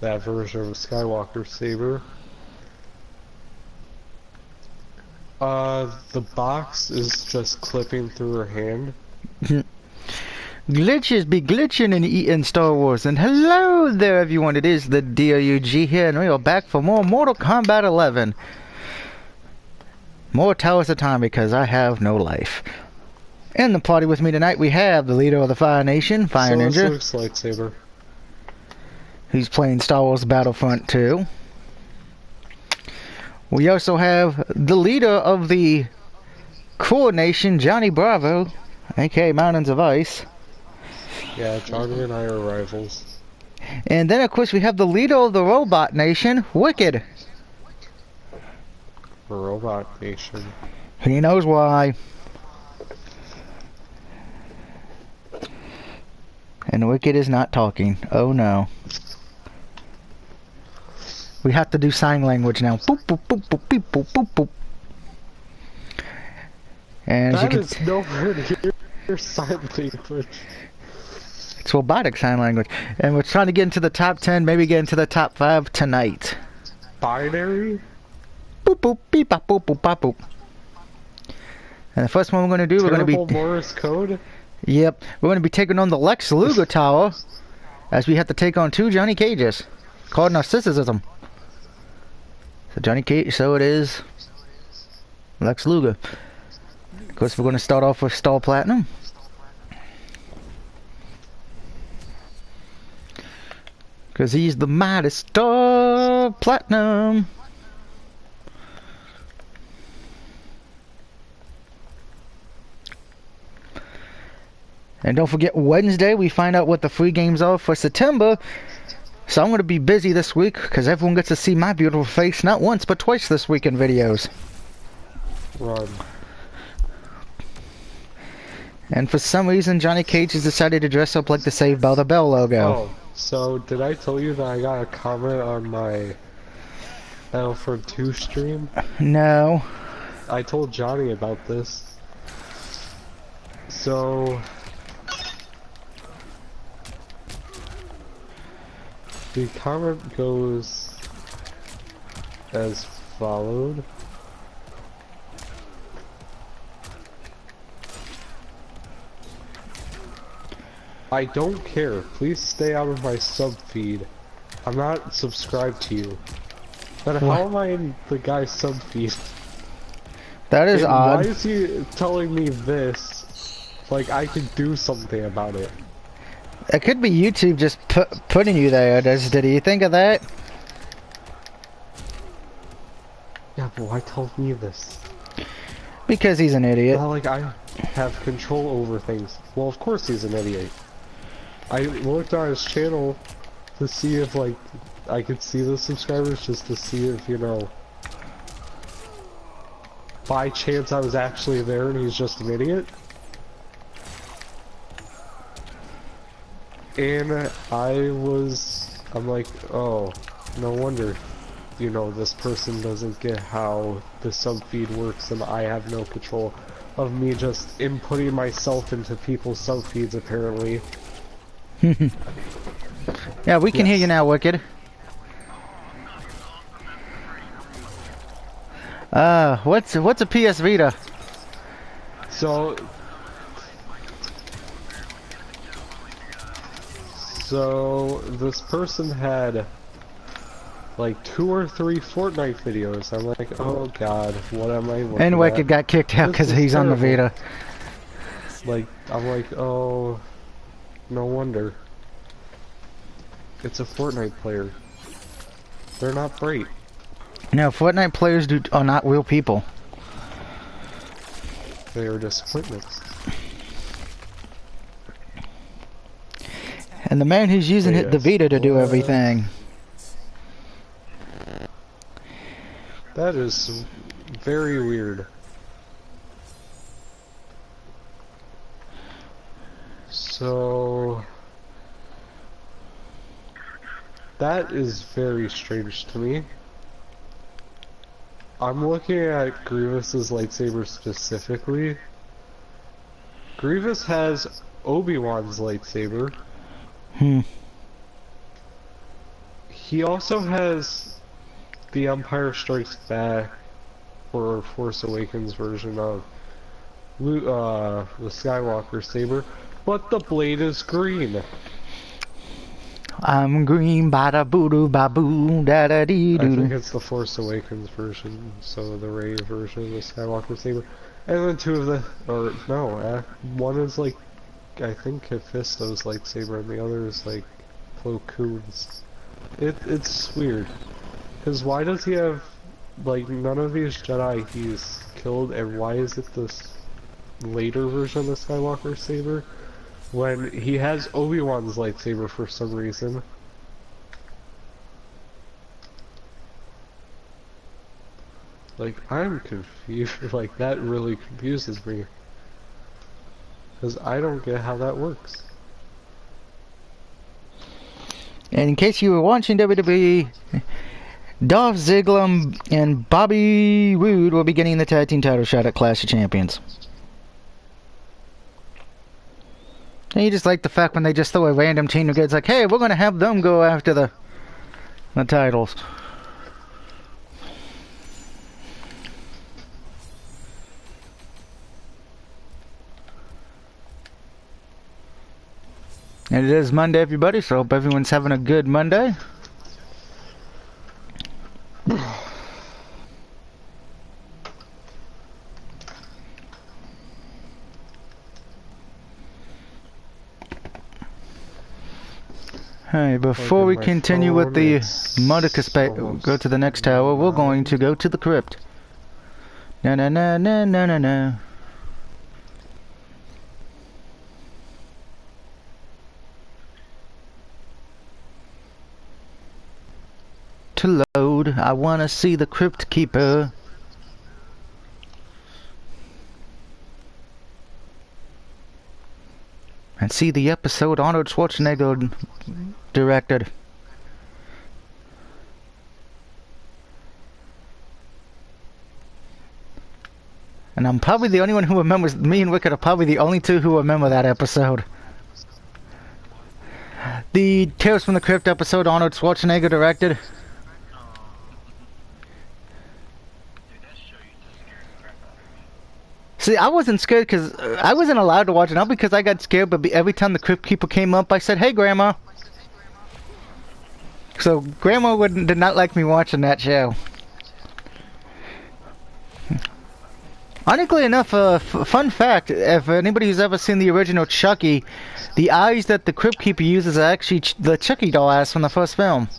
that version of a Skywalker saber. The box is just clipping through her hand. Glitches be glitching in Star Wars, and hello there everyone, it is the DOUG here, and we are back for more Mortal Kombat 11. More Towers of Time because I have no life. In the party with me tonight we have the leader of the Fire Nation, Fire Ninja. Luke's lightsaber. He's playing Star Wars Battlefront 2. We also have the leader of the Core Nation, Johnny Bravo, aka Mountains of Ice. Yeah, Johnny and I are rivals. And then, of course, we have the leader of the Robot Nation, Wicked. The Robot Nation. He knows why. And Wicked is not talking. Oh no. We have to do sign language now. Boop, boop, boop, boop, beep, boop, boop, boop. And that is nowhere near sign language. It's robotic sign language. And we're trying to get into the top 10, maybe get into the top 5 tonight. Binary? Boop, boop, beep, bop, boop, boop, bop, boop. And the first one we're going to do, we're going to be... Morse code? Yep. We're going to be taking on the Lex Luger Tower, as we have to take on 2 Johnny Cages. Called Narcissism. So Johnny Cage, so it is Lex Luger. Of course, we're going to start off with Star Platinum. Because he's the mighty Star Platinum. And don't forget, Wednesday we find out what the free games are for September. So I'm going to be busy this week because everyone gets to see my beautiful face not once but twice this week in videos. Run. And for some reason Johnny Cage has decided to dress up like the Saved by the Bell logo. Oh, so did I tell you that I got a comment on my Battlefront 2 stream? No. I told Johnny about this. So... the comment goes as followed. I don't care. Please stay out of my sub feed. I'm not subscribed to you. But how am I in the guy's sub feed? That is odd. Why is he telling me this? Like I could do something about it. It could be YouTube just putting you there. Did you think of that? Yeah, but why tell me this? Because he's an idiot. Not like I have control over things. Well, of course he's an idiot. I looked on his channel to see if, like, I could see the subscribers, just to see if, you know, by chance I was actually there and he's just an idiot. And I'm like, oh, no wonder, you know, this person doesn't get how the sub feed works and I have no control of me just inputting myself into people's sub feeds apparently. Yeah, we can hear you now, Wicked. What's a PS Vita? So this person had like 2 or 3 Fortnite videos. I'm like, oh god, what am I looking And Wicked at? got kicked out because he's terrible. on the Vita. Like, I'm like, oh, no wonder. It's a Fortnite player. They're not great. No, Fortnite players are not real people. They are disappointments. And the man who's using the Vita to do everything. That is very weird. So... that is very strange to me. I'm looking at Grievous's lightsaber specifically. Grievous has Obi-Wan's lightsaber. he also has the Empire Strikes Back or Force Awakens version of the Skywalker saber, but the blade is green. I'm green, bada boo doo ba boo, da da dee I doo think doo. it's the Force Awakens version, so the Rey version of the Skywalker saber. And then two of the, or no, one is like, I think Hephisto's lightsaber, and the other is like Plo Koon's. It's weird, because why does he have, like, none of these Jedi he's killed, and why is it this later version of the Skywalker saber when he has Obi-Wan's lightsaber for some reason? Like, I'm confused. Like, that really confuses me, because I don't get how that works. And in case you were watching WWE, Dolph Ziggler and Bobby Roode will be getting the tag team title shot at Clash of Champions. And you just like the fact when they just throw a random team together, it's like, hey, we're going to have them go after the titles. And it is Monday, everybody, so I hope everyone's having a good Monday. Hey, before we continue with the Mudicus, go to the next tower, we're going to go to the crypt. Na na na na na na na. To load, I wanna see the crypt keeper. And see the episode Arnold Schwarzenegger directed. And I'm probably the only one who remembers. Me and Wicked are probably the only two who remember that episode. The Tales from the Crypt episode Arnold Schwarzenegger directed. See, I wasn't scared because I wasn't allowed to watch it. Not because I got scared, but every time the Crypt Keeper came up, I said, "Hey, Grandma." So Grandma did not like me watching that show. Ironically enough, fun fact: if anybody who's ever seen the original Chucky, the eyes that the Crypt Keeper uses are actually the Chucky doll eyes from the first film.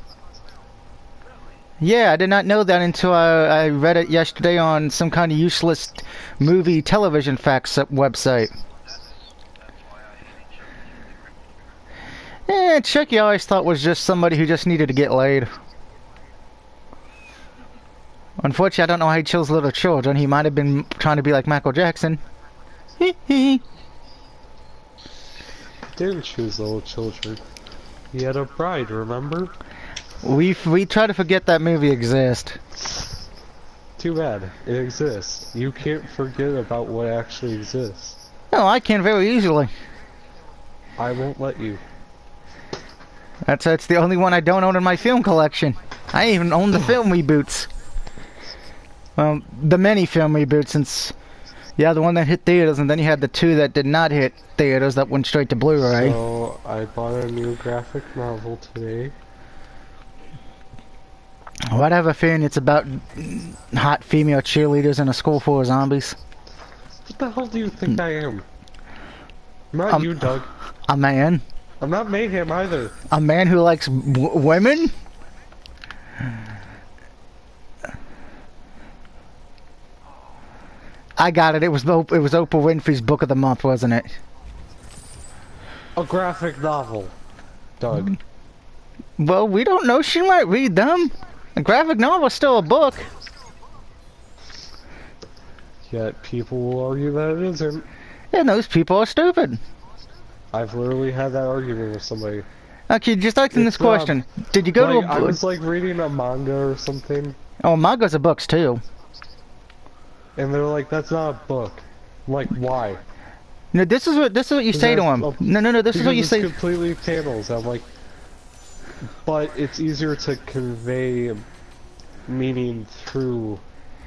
Yeah, I did not know that until I read it yesterday on some kind of useless movie television facts website. Yeah, Chucky I always thought was just somebody who just needed to get laid. Unfortunately, I don't know how he chose little children. He might have been trying to be like Michael Jackson. He didn't choose little children. He had a bride, remember? We try to forget that movie exists. Too bad. It exists. You can't forget about what actually exists. No, I can very easily. I won't let you. That's the only one I don't own in my film collection. I even own the film reboots. The many film reboots, since yeah, the one that hit theaters, and then you had the two that did not hit theaters that went straight to Blu-ray. So I bought a new graphic novel today. Well, I have a feeling it's about hot female cheerleaders in a school full of zombies. What the hell do you think I am? I'm not you, Doug. A man. I'm not Mayhem either. A man who likes women? I got it. It was Oprah Winfrey's Book of the Month, wasn't it? A graphic novel, Doug. Well, we don't know. She might read them. A graphic novel is still a book. Yet people will argue that it isn't. And those people are stupid. I've literally had that argument with somebody. Okay, just asking this question. Did you go to a book? I was like reading a manga or something. Oh, mangas are books too. And they're like, that's not a book. I'm like, why? No, this is what you say to them. No, this is what you say. It's completely panels. I'm like, but it's easier to convey meaning through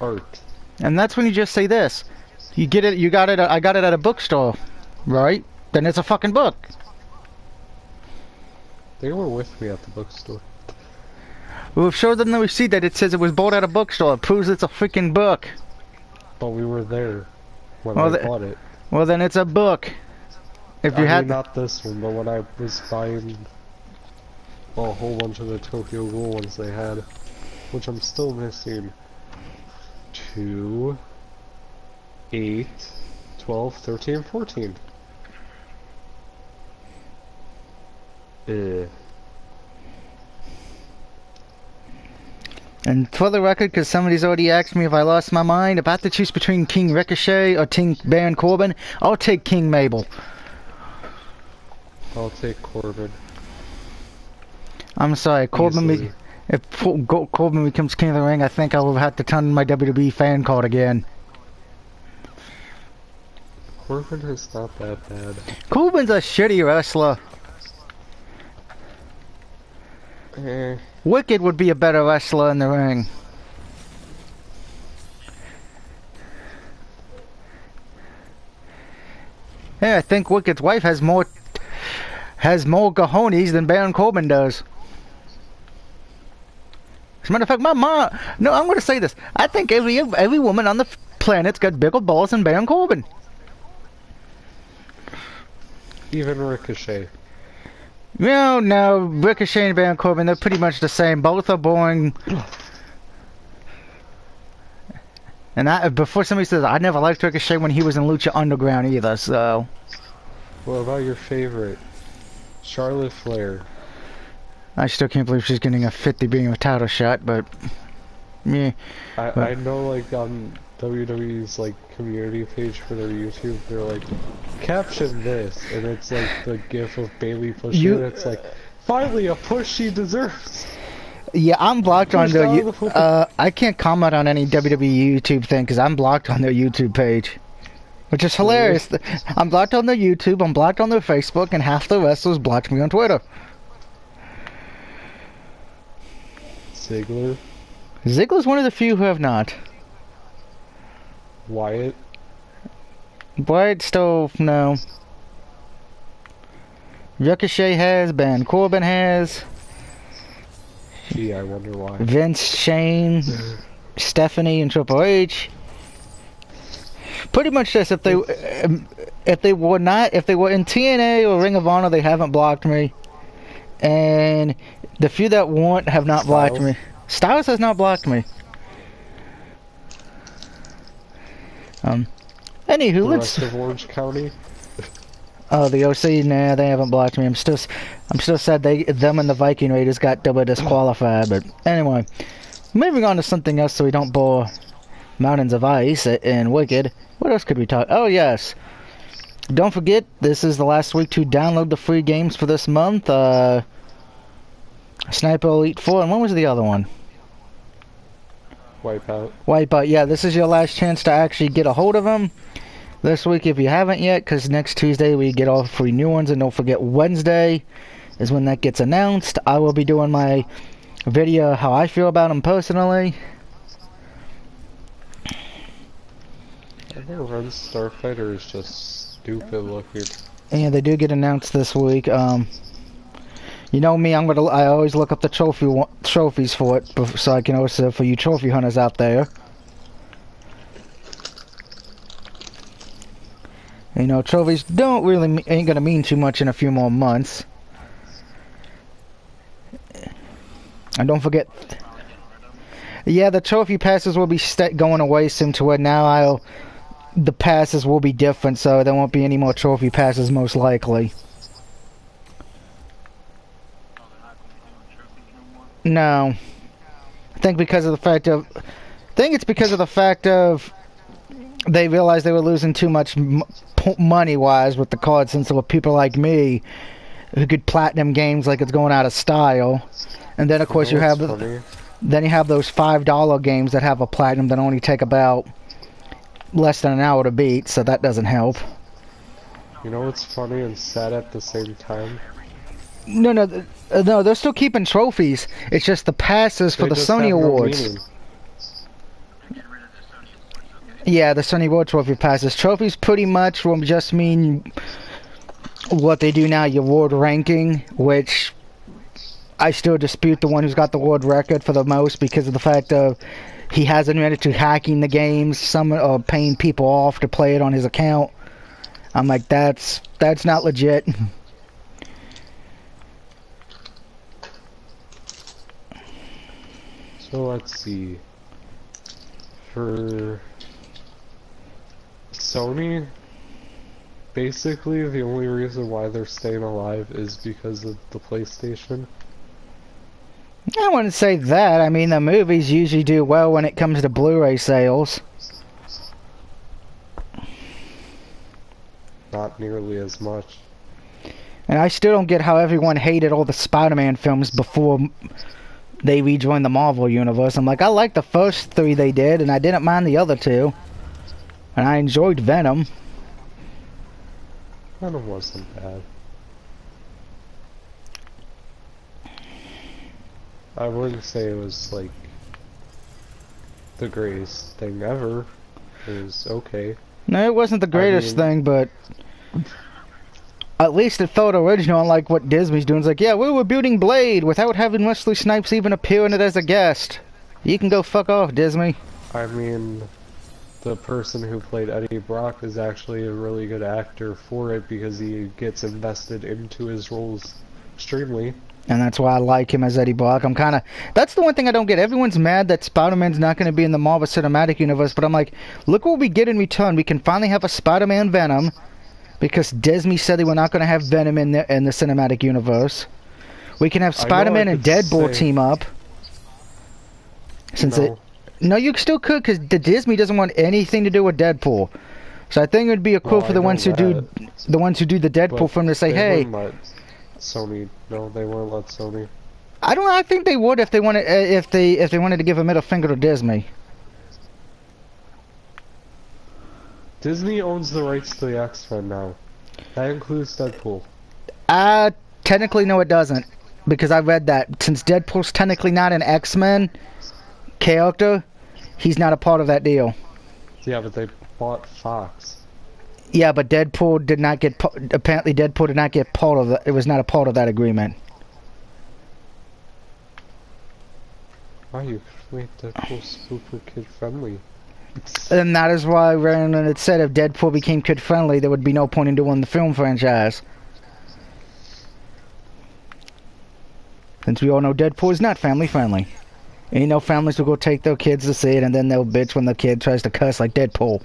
art. And that's when you just say this. You get it, you got it, I got it at a bookstore, right? Then it's a fucking book. They were with me at the bookstore. We've showed them the receipt that it says it was bought at a bookstore. It proves it's a freaking book. But we were there when I bought it. Well, then it's a book. If you had not this one, but when I was buying a whole bunch of the Tokyo Ghoul ones they had, which I'm still missing. 2, 8, 12, 13, 14. And for the record, because somebody's already asked me if I lost my mind, if I have to choose between King Ricochet or King Baron Corbin, I'll take King Mabel. I'll take Corbin. I'm sorry, Corbin. If Corbin becomes King of the Ring, I think I will have to turn my WWE fan card again. Corbin is not that bad. Corbin's a shitty wrestler. Wicked would be a better wrestler in the ring. Yeah, I think Wicked's wife has more cojones than Baron Corbin does. As a matter of fact, my mom... No, I'm going to say this. I think every woman on the planet's got bigger balls than Baron Corbin. Even Ricochet. No, Ricochet and Baron Corbin, they're pretty much the same. Both are boring. And before somebody says, I never liked Ricochet when he was in Lucha Underground either, so... What about your favorite? Charlotte Flair. I still can't believe she's getting a 50 being a title shot, but... Yeah. I know, like, on WWE's, like, community page for their YouTube, they're like, caption this, and it's, like, the gif of Bayley pushing it, it's like, finally a push she deserves! Yeah, I'm blocked on their... I can't comment on any WWE YouTube thing, because I'm blocked on their YouTube page. Which is hilarious. Really? I'm blocked on their YouTube, I'm blocked on their Facebook, and half the wrestlers blocked me on Twitter. Ziggler? Ziggler's one of the few who have not. Wyatt? Wyatt still, no. Ricochet has, Baron Corbin has. Gee, I wonder why. Vince, Shane, Stephanie, and Triple H. Pretty much this. If they were in TNA or Ring of Honor, they haven't blocked me. And the few that weren't have not blocked me. Styles has not blocked me. Anywho, let's. The rest of Orange County. Oh, the OC, nah, they haven't blocked me. I'm still sad them and the Viking Raiders got double disqualified. But anyway, moving on to something else so we don't bore Mountains of Ice and Wicked. What else could we talk? Oh yes, don't forget this is the last week to download the free games for this month. Sniper Elite 4, and when was the other one? Wipeout. Wipeout. Yeah, this is your last chance to actually get a hold of them this week if you haven't yet, because next Tuesday we get all free new ones, and don't forget Wednesday is when that gets announced. I will be doing my video how I feel about them personally. I know Ren Starfighter is just stupid looking. And they do get announced this week. You know me, I always look up the trophies for it, so I can also for you trophy hunters out there. You know, trophies ain't gonna mean too much in a few more months. And don't forget, yeah, the trophy passes will be going away soon to where now the passes will be different, so there won't be any more trophy passes most likely. No. I think it's because of the fact of they realized they were losing too much money-wise with the cards, since there were people like me who could platinum games like it's going out of style. And then of course you have those $5 games that have a platinum that only take about less than an hour to beat, so that doesn't help. You know what's funny and sad at the same time? No, no, no. They're still keeping trophies. It's just the passes for They the just Sony have no Awards. meaning. Yeah, the Sony Award Trophy passes. Trophies pretty much will just mean what they do now, your world ranking, which I still dispute the one who's got the world record for the most because of the fact of he has admitted to hacking the games, some paying people off to play it on his account. I'm like, that's not legit. So let's see. For Sony, basically the only reason why they're staying alive is because of the PlayStation. I wouldn't say that. I mean, the movies usually do well when it comes to Blu-ray sales. Not nearly as much. And I still don't get how everyone hated all the Spider-Man films before they rejoined the Marvel Universe. I'm like, I like the first 3 they did, and I didn't mind the other 2. And I enjoyed Venom. Venom wasn't bad. I wouldn't say it was like the greatest thing ever. It was okay. No, it wasn't the greatest thing, but at least it felt original, unlike what Disney's doing. It's like, yeah, we were building Blade without having Wesley Snipes even appear in it as a guest. You can go fuck off, Disney. I mean, the person who played Eddie Brock is actually a really good actor for it because he gets invested into his roles extremely. And that's why I like him as Eddie Brock. That's the one thing I don't get. Everyone's mad that Spider-Man's not going to be in the Marvel Cinematic Universe, but I'm like, look what we get in return. We can finally have a Spider-Man Venom, because Disney said they were not going to have Venom in the Cinematic Universe. We can have Spider-Man and Deadpool team up. No, you still could, because Disney doesn't want anything to do with Deadpool. So I think it would be cool for the ones who do the Deadpool film to say, hey. Sony, no, they won't let Sony. I don't know. I think they would if they wanted if they wanted to give a middle finger to Disney. Disney owns the rights to the X-Men now. That includes Deadpool. Technically, no, it doesn't, because I read that since Deadpool's technically not an X-Men character, he's not a part of that deal. Yeah, but they bought Fox. Yeah, but Deadpool did not get. Apparently, Deadpool did not get part of that. It was not a part of that agreement. Why you make Deadpool super kid friendly? And that is why when it said if Deadpool became kid friendly, there would be no point in doing the film franchise. Since we all know Deadpool is not family friendly. And you know families will go take their kids to see it, and then they'll bitch when the kid tries to cuss like Deadpool.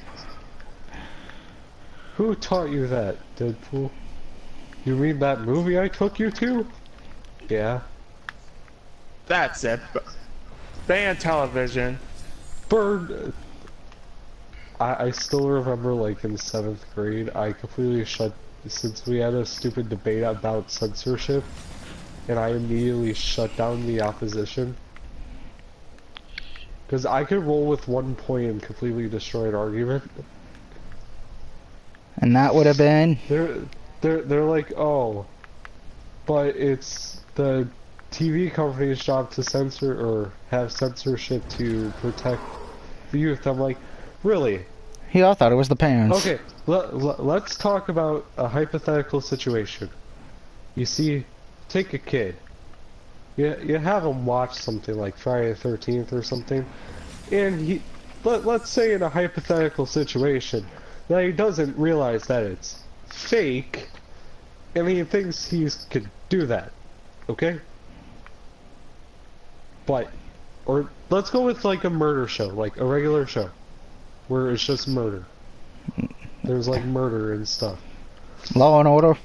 Who taught you that, Deadpool? You mean that movie I took you to? Yeah. That's it. Ban television. Bird. I still remember, like, in 7th grade, I completely since we had a stupid debate about censorship, and I immediately shut down the opposition. Because I could roll with 1 point and completely destroy an argument. And that would have been? They're like, oh, but it's the TV company's job to censor or have censorship to protect the youth. I'm like, really? Yeah, I thought it was the parents. Okay, let's talk about a hypothetical situation. You see, take a kid. You have him watch something like Friday the 13th or something, and let's say in a hypothetical situation, that he doesn't realize that it's fake, and he thinks he could do that, okay? But, or let's go with like a murder show, like a regular show, where it's just murder. There's like murder and stuff. Law and Order,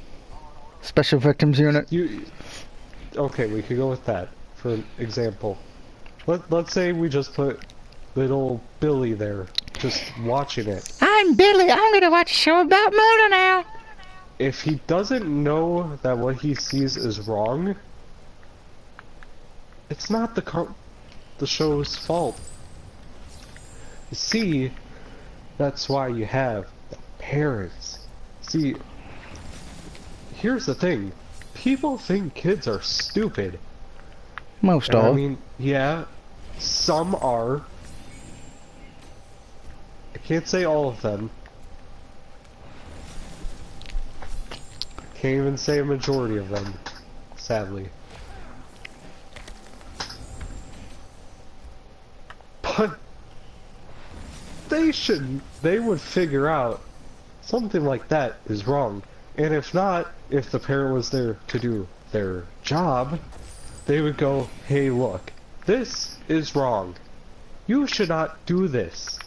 Special Victims Unit. Okay, we could go with that for an example. Let's say we just put little Billy there, just watching it. I'm Billy. I'm gonna watch a show about murder now. If he doesn't know that what he sees is wrong, it's not the show's fault. You see, that's why you have the parents. See, here's the thing. people think kids are stupid. Most And I are. mean, yeah, some are. I can't say all of them. Can't even say a majority of them, sadly. But they would figure out something like that is wrong. And if not, if the parent was there to do their job, they would go, hey look, this is wrong. You should not do this.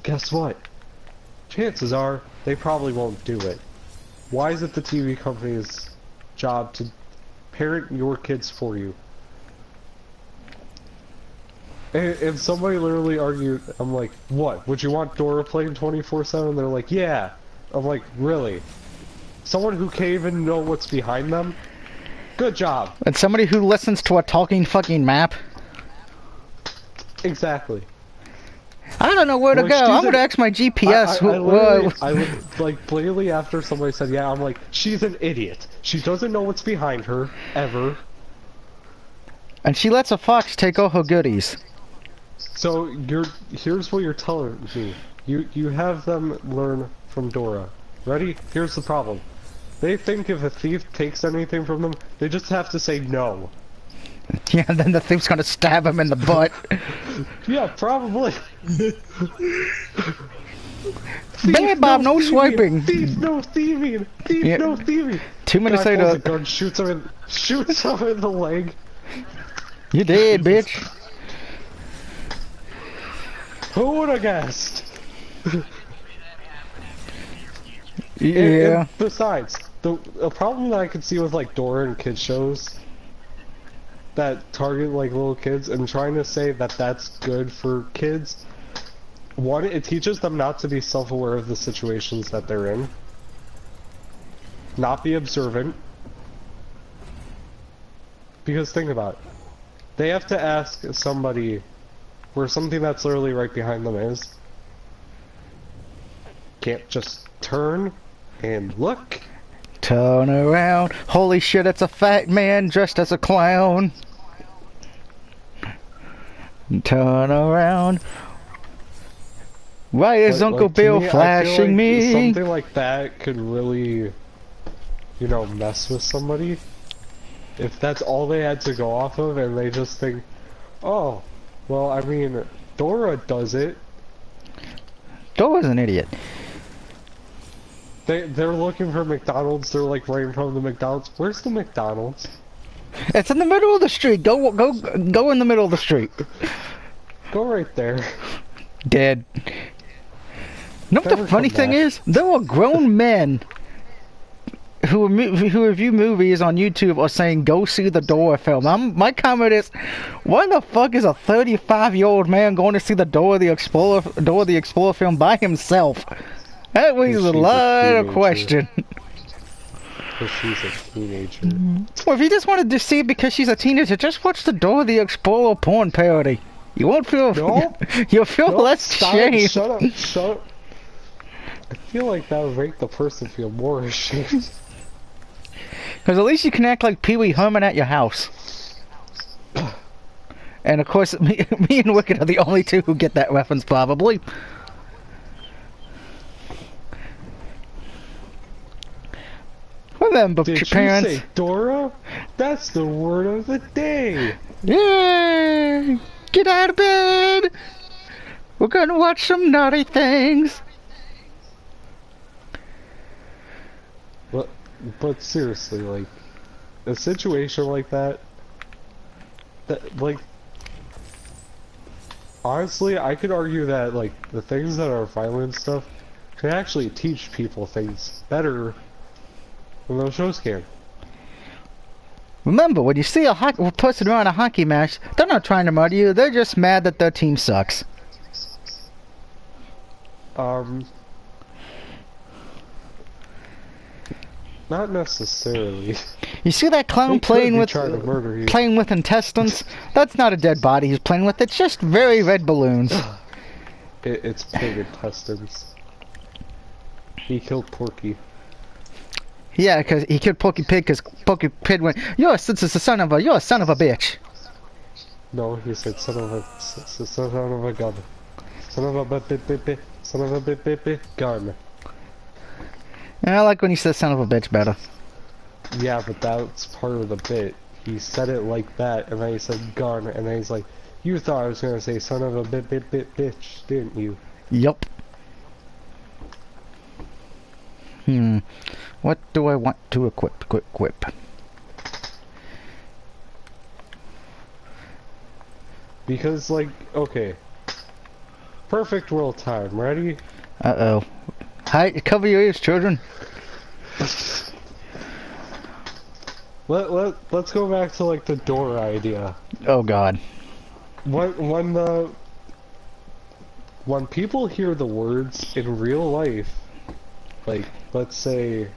Guess what? Chances are, they probably won't do it. Why is it the TV company's job to parent your kids for you? And somebody literally argued, I'm like, what? Would you want Dora playing 24/7? They're like, yeah. I'm like, really? Someone who can't even know what's behind them? Good job. And somebody who listens to a talking fucking map. Exactly. I don't know where to Like, go. I'm she's gonna an- ask my GPS. I would, like, blatantly after somebody said, yeah, I'm like, she's an idiot. She doesn't know what's behind her, ever. And she lets a fox take all her goodies. So, here's what you're telling me. You have them learn from Dora. Ready? Here's the problem. They think if a thief takes anything from them, they just have to say no. Yeah, and then the thief's gonna stab him in the butt. Yeah, probably. Bad Bob, no swiping. Thief, no thieving. Thief, Yeah. no thieving. 2 minutes Guy pulls a later, gun, shoots him in the leg. you dead, bitch. Who would have guessed? Yeah. And besides, a problem that I could see with like Dora and kids shows that target like little kids and trying to say that that's good for kids. One, it teaches them not to be self-aware of the situations that they're in. Not be observant. Because think about it. They have to ask somebody where something that's literally right behind them is. Can't just turn and look. Turn around. Holy shit, it's a fat man dressed as a clown. Turn around. Why is Uncle to Bill me, I feel flashing like me? something like that could really, you know, mess with somebody. If that's all they had to go off of and they just think, oh, well, I mean, Dora does it. Dora's an idiot. They're looking for McDonald's, they're like right in front of the McDonald's. Where's the McDonald's? It's in the middle of the street. Go in the middle of the street. Go right there. Dead. You know what Never the funny come thing back. is? There are grown men who review movies on YouTube are saying go see the Dora film. My comment is, why the fuck is a 35-year-old man going to see the Dora the Explorer film by himself? That raises a She's a lot of teenager. question. Because she's a teenager. Well, if you just wanted to see it because she's a teenager, just watch the Dora the Explorer porn parody. You won't feel. No. You'll feel No, less stop shame. it, shut up, shut up. I feel like that would make the person feel more ashamed. Because at least you can act like Pee Wee Herman at your house. And of course, me and Wicked are the only two who get that reference, probably. Remember, Did you parents. say Dora? That's the word of the day. Yay! Get out of bed! We're gonna watch some naughty things. But seriously, like, a situation like that, like, honestly, I could argue that, like, the things that are violent stuff can actually teach people things better than those shows can. Remember, when you see a person around a hockey match, they're not trying to murder you, they're just mad that their team sucks. Not necessarily. You see that clown They playing could be with trying to murder you. intestines? That's not a dead body he's playing with, it's just very red balloons. It's pig intestines. He killed Porky. Yeah, because he killed Pokey Pig because Pokey Pig went, you're a son of a bitch. No, he said son of a gun. Son of a son of a gun. And I like when he says son of a bitch better. Yeah, but that's part of the bit. He said it like that, and then he said gun, and then he's like, you thought I was gonna say son of a bitch, didn't you? Yup. What do I want to equip? Because, like, okay. Perfect world time, ready? Uh-oh. Hi, cover your ears, children. Let's go back to, like, the door idea. Oh, God. When people hear the words in real life, like, let's say,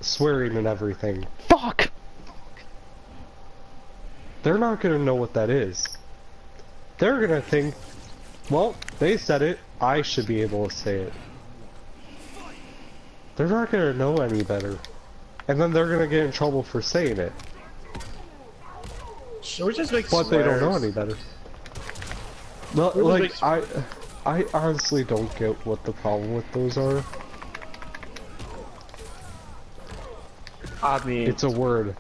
swearing and everything. Fuck! They're not gonna know what that is. They're gonna think, well, they said it, I should be able to say it. They're not gonna know any better. And then they're gonna get in trouble for saying it. Should we just make But swears? they don't know any better. No, like, I honestly don't get what the problem with those are. I mean... It's a word.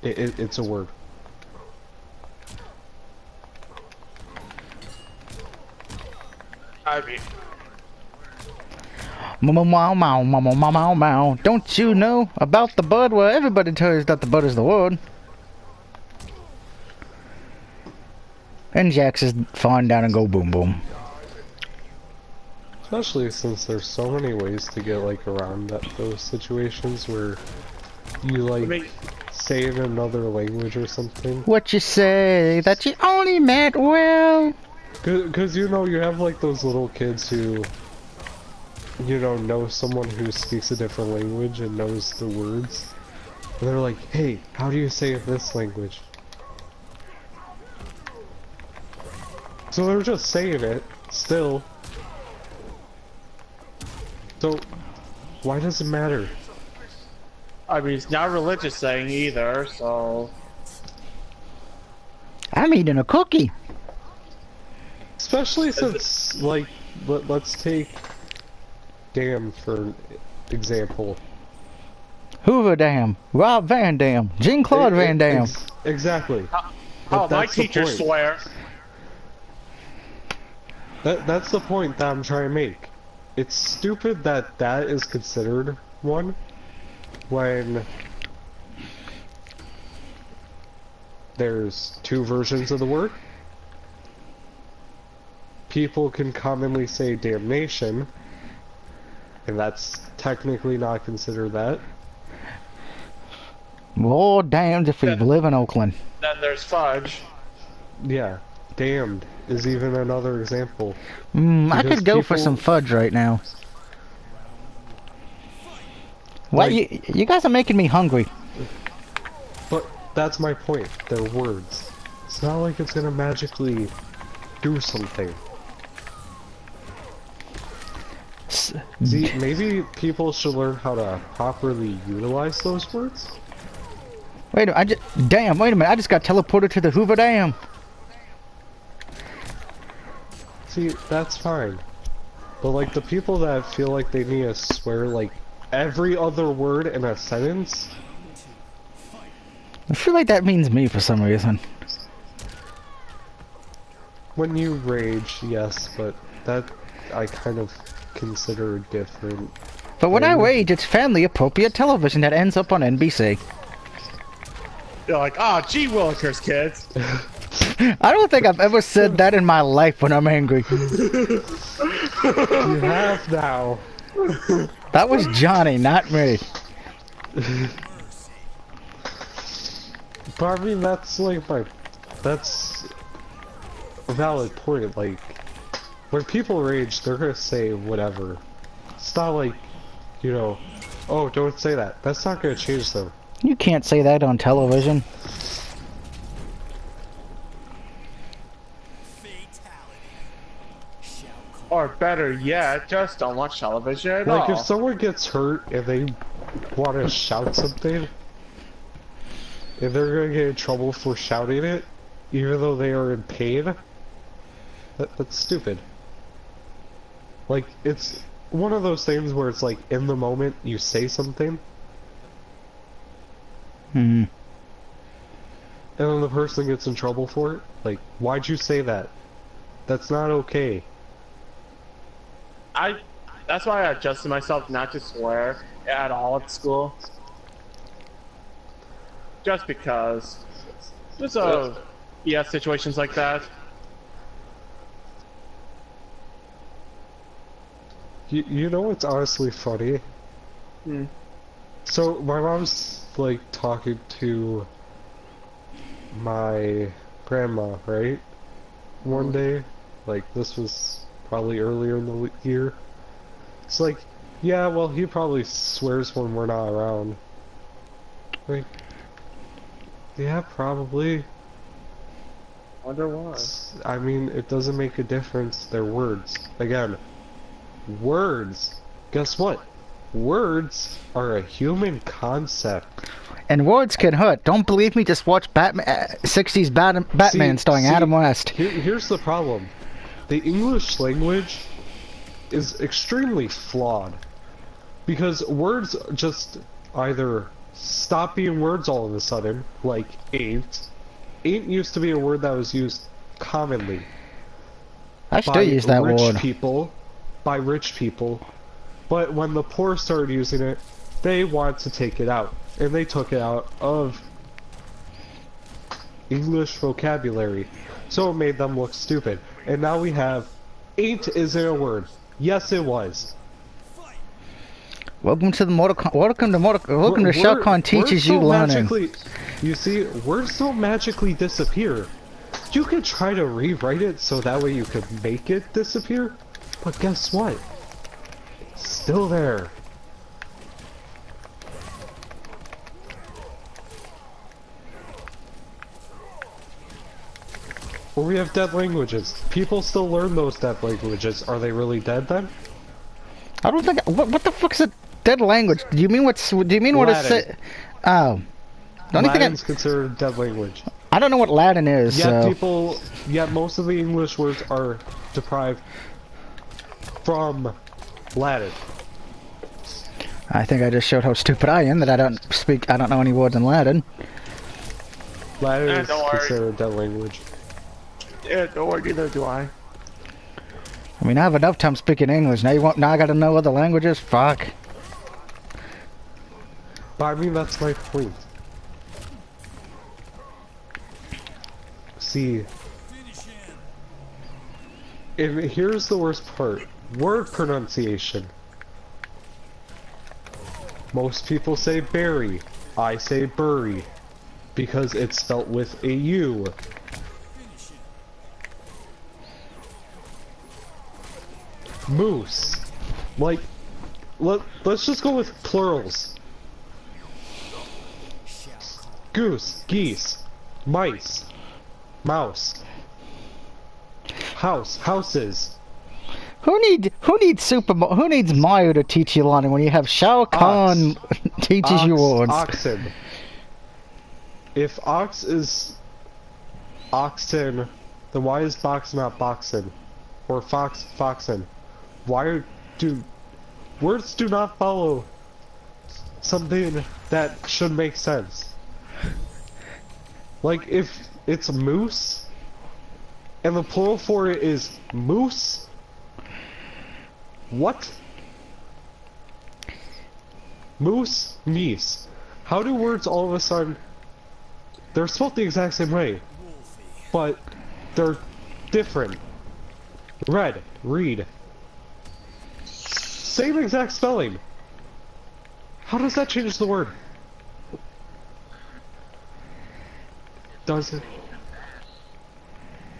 It's a word. I mean... Mow. Don't you know about the bud? Well, everybody tells you that the bud is the word. And Jax is falling down and go boom boom. Especially since there's so many ways to get, like, around those situations where you, like, say in another language or something. What you say? That you only meant well? Cause you know, you have, like, those little kids who, you know someone who speaks a different language and knows the words. And they're like, hey, how do you say it in this language? So they're just saying it, still. So, why does it matter? I mean, it's not a religious thing either, so... I'm eating a cookie. Especially since, like, let's take Damn for example. Hoover Dam, Rob Van Dam, Jean-Claude Van Dam. Exactly. Oh, my teacher swear. That's the point that I'm trying to make. It's stupid that that is considered one when there's two versions of the word. People can commonly say damnation, and that's technically not considered that. Lord damned if we live in Oakland. Then there's fudge. Yeah, damned is even another example. I could go for some fudge right now. What, you guys are making me hungry. But that's my point, they're words. It's not like it's gonna magically do something. See, maybe people should learn how to properly utilize those words? Wait a minute, wait a minute, I just got teleported to the Hoover Dam. See, that's fine. But like the people that feel like they need to swear like every other word in a sentence? I feel like that means me for some reason. When you rage, yes, but that I kind of consider different. But when I rage, it's family appropriate television that ends up on NBC. You're like, oh, gee willikers, kids. I don't think I've ever said that in my life when I'm angry. You have now. That was Johnny, not me. But I mean, that's like that's a valid point. Like, when people rage, they're gonna say whatever. It's not like, you know, oh, don't say that. That's not gonna change them. You can't say that on television. Or better yet, just don't watch television at all. Like, if someone gets hurt and they want to shout something, if they're gonna get in trouble for shouting it, even though they are in pain, that's stupid. Like, it's one of those things where it's like, in the moment, you say something, Hmm. and then the person gets in trouble for it. Like, why'd you say that? That's not okay. That's why I adjusted myself not to swear at all at school. Just because. Just yeah, situations like that. You know what's honestly funny? Hmm. So, my mom's, like, talking to my grandma, right? One day. Like, this was probably earlier in the year. It's like, yeah, well, he probably swears when we're not around. Like, yeah, probably. Wonder why. I mean, it doesn't make a difference. They're words. Again, words. Guess what? Words are a human concept. And words can hurt. Don't believe me? Just watch Batman, 60s Batman starring Adam West. Here's the problem. The English language is extremely flawed. Because words just either stop being words all of a sudden, like ain't. Ain't used to be a word that was used commonly. I still use that word. By rich people. But when the poor started using it, they wanted to take it out. And they took it out of English vocabulary. So it made them look stupid. And now we have, ain't isn't a word. Yes, it was. Welcome to Shao Kahn teaches you learning. You see, words don't magically disappear. You could try to rewrite it so that way you could make it disappear, but guess what? It's still there. Or we have dead languages. People still learn those dead languages. Are they really dead then? I don't think. What the fuck's a dead language? Do you mean what it's? Oh. Latin's considered a dead language. I don't know what Latin is. Yet most of the English words are deprived from Latin. I think I just showed how stupid I am that I don't know any words in Latin. Latin is considered a dead language. Yeah, don't worry, neither do I. I mean, I have enough time speaking English. Now I gotta know other languages? Fuck. But I mean, that's my point. See, and here's the worst part. Word pronunciation. Most people say berry. I say bury. Because it's spelt with a U. Moose. Like, let's just go with plurals. Goose, geese, mice, mouse, house, houses. Who needs Mario to teach you learning when you have Shao Kahn teaches you words? Oxen. If ox is oxen, then why is box not boxen? Or fox, foxen? Why do words do not follow something that should make sense? Like if it's moose and the plural for it is moose, what? Moose, meese. How do words all of a sudden, they're spelled the exact same way, but they're different. Read, read. Same exact spelling. How does that change the word? Does it?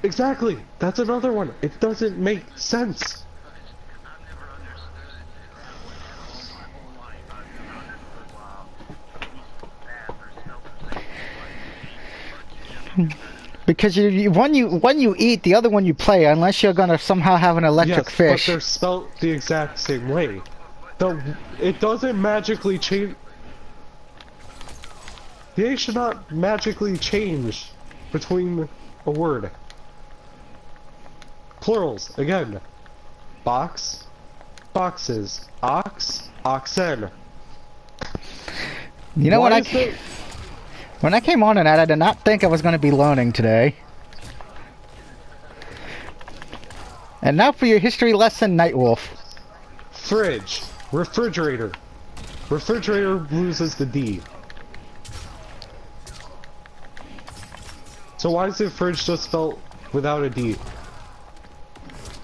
Exactly. That's another one. It doesn't make sense. Because one you eat, the other one you play, unless you're gonna somehow have an electric fish. But they're spelt the exact same way. It doesn't magically change. The A should not magically change between a word. Plurals, again. Box, boxes, ox, oxen. You know, when I came on tonight, I did not think I was going to be learning today. And now for your history lesson, Nightwolf. Fridge, refrigerator. Refrigerator loses the D. So why is it fridge just spelled without a D?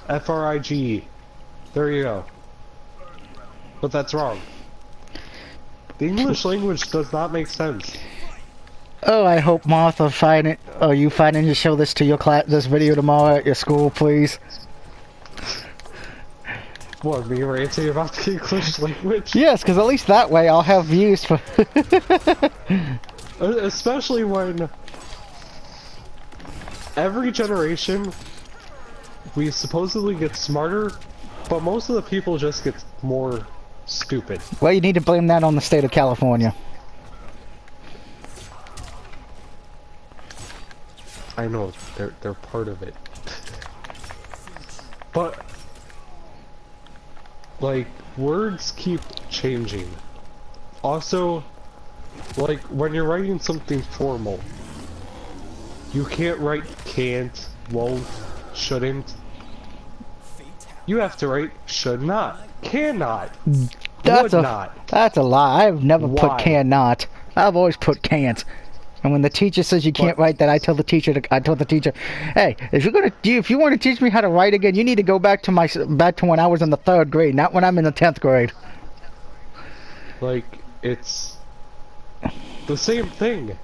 F-R-I-G-E. There you go. But that's wrong. The English language does not make sense. Oh, I hope Martha you finding to show this to your class, this video tomorrow at your school, please. What, me ranting about the English language? Yes, because at least that way I'll have views for... Especially when every generation we supposedly get smarter, but most of the people just get more stupid. Well, you need to blame that on the state of California. I know, they're part of it. But like, words keep changing. Also, like, when you're writing something formal, you can't write can't, won't, shouldn't. You have to write should not, cannot, would not. That's a lie. I've never put Why? cannot. I've always put can't. And when the teacher says you can't write that, I told the teacher, hey, if you want to teach me how to write again, you need to go back to when I was in the 3rd grade, not when I'm in the 10th grade. Like, it's the same thing.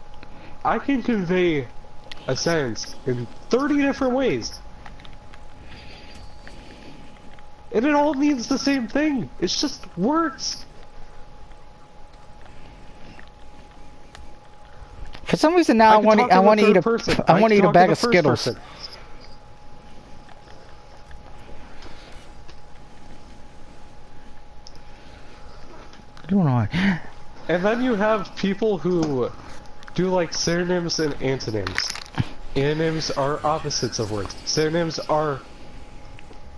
I can convey a sentence in 30 different ways. And it all means the same thing. It's just words. For some reason now I want to eat a bag of Skittles. And then you have people who do like synonyms and antonyms. Antonyms are opposites of words. Synonyms are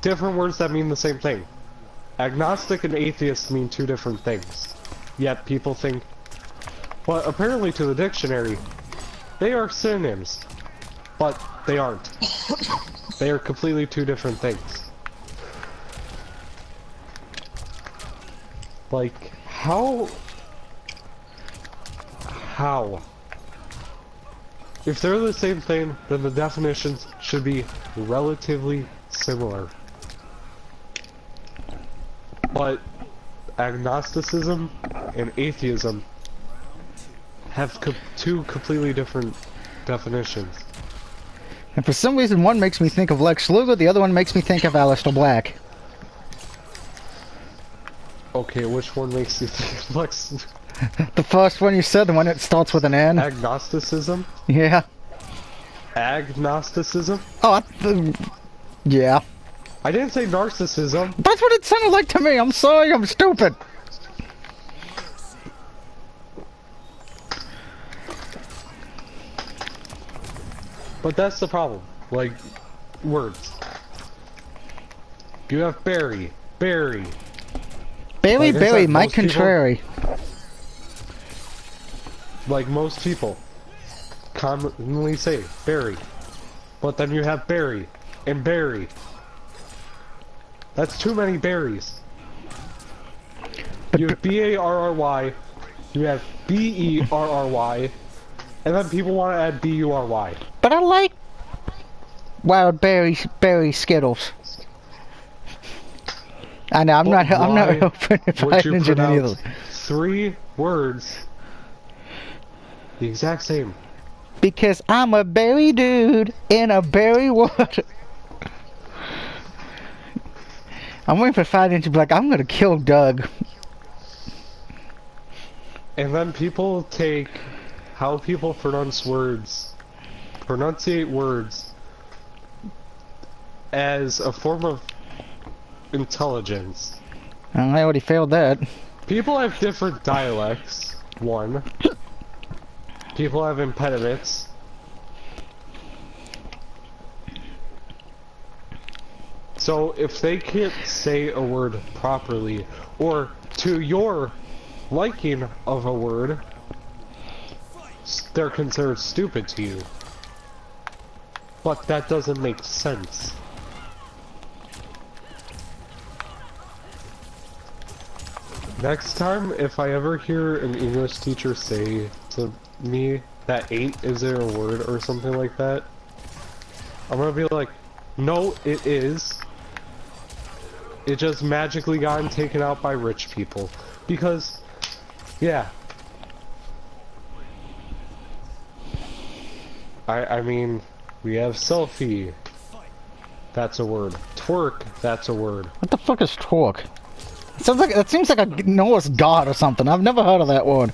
different words that mean the same thing. Agnostic and atheist mean 2 different things. Yet people think, well, apparently to the dictionary, they are synonyms. But they aren't. They are completely 2 different things. Like, how? If they're the same thing, then the definitions should be relatively similar. But agnosticism and atheism have 2 completely different definitions. And for some reason, one makes me think of Lex Luger, the other one makes me think of Aleister Black. Okay, which one makes you think of Lex? The first one you said, the one that starts with an N. Agnosticism? Yeah. Agnosticism? Oh, yeah. I didn't say narcissism. That's what it sounded like to me. I'm sorry, I'm stupid. But that's the problem. Like, words. You have Barry. Barry, like Mike Contrary. Like most people commonly say Barry. But then you have Barry and Barry. That's too many berries. You have B-A-R-R-Y, you have B-E-R-R-Y, and then people want to add B-U-R-Y. But I like wild berry Skittles. I know, I'm not hoping if I mention any of those. 3 words the exact same. Because I'm a berry dude in a berry world. I'm waiting for 5 inch to be like, I'm gonna kill Doug. And then people take how people pronunciate words as a form of intelligence. I already failed that. People have different dialects. One. People have impediments. So if they can't say a word properly, or to your liking of a word, they're considered stupid to you. But that doesn't make sense. Next time, if I ever hear an English teacher say to me that ain't is there a word or something like that, I'm gonna be like, no, it is. It just magically gotten taken out by rich people. Because, yeah. I mean, we have selfie. That's a word. Twerk, that's a word. What the fuck is twerk? That seems like a Norse god or something. I've never heard of that word.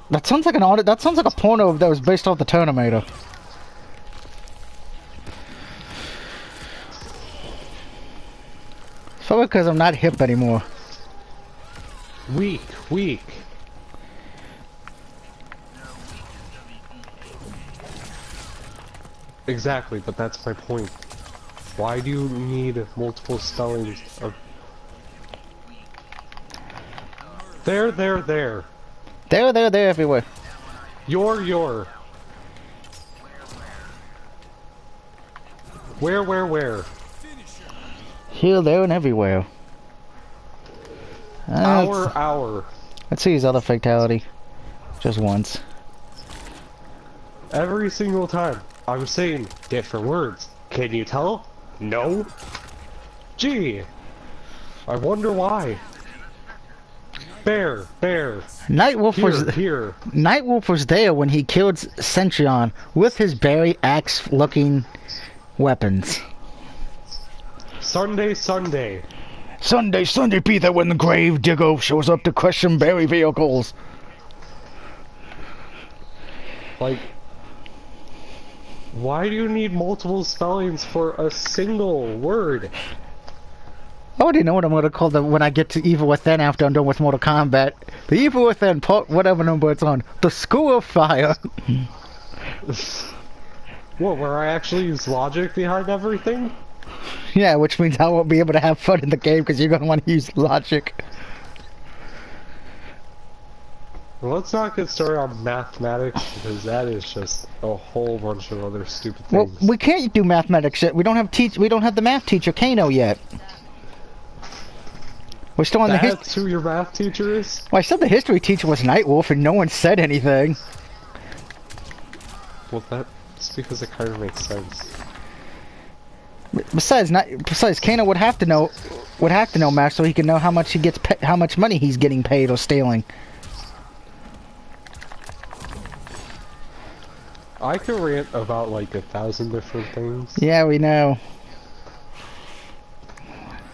That sounds like that sounds like a porno that was based off the Terminator. It's probably because I'm not hip anymore. Weak. Exactly, but that's my point. Why do you need multiple spellings of... There. There everywhere. Your. Where? Here, there, and everywhere. Our. Let's see his other fatality. Just once. Every single time. I'm saying different words. Can you tell? No? Gee. I wonder why. Bear. Nightwolf was here. Nightwolf was there when he killed Centurion with his berry axe-looking weapons. Sunday. Sunday be there when the grave digger shows up to question berry vehicles. Like, why do you need multiple spellings for a single word? I already know what I'm gonna call them when I get to Evil Within after I'm done with Mortal Kombat. The Evil Within, whatever number it's on. The School of Fire. What, where I actually use logic behind everything? Yeah, which means I won't be able to have fun in the game because you're gonna want to use logic. Well, let's not get started on mathematics because that is just a whole bunch of other stupid things. Well, we can't do mathematics yet. We don't have the math teacher Kano yet. We're still on That's who your math teacher is? Well, I said the history teacher was Nightwolf and no one said anything. Well, that's because it kind of makes sense. Besides, Kano would have to know math so he can know how much how much money he's getting paid or stealing. I could rant about like 1,000 different things. Yeah, we know.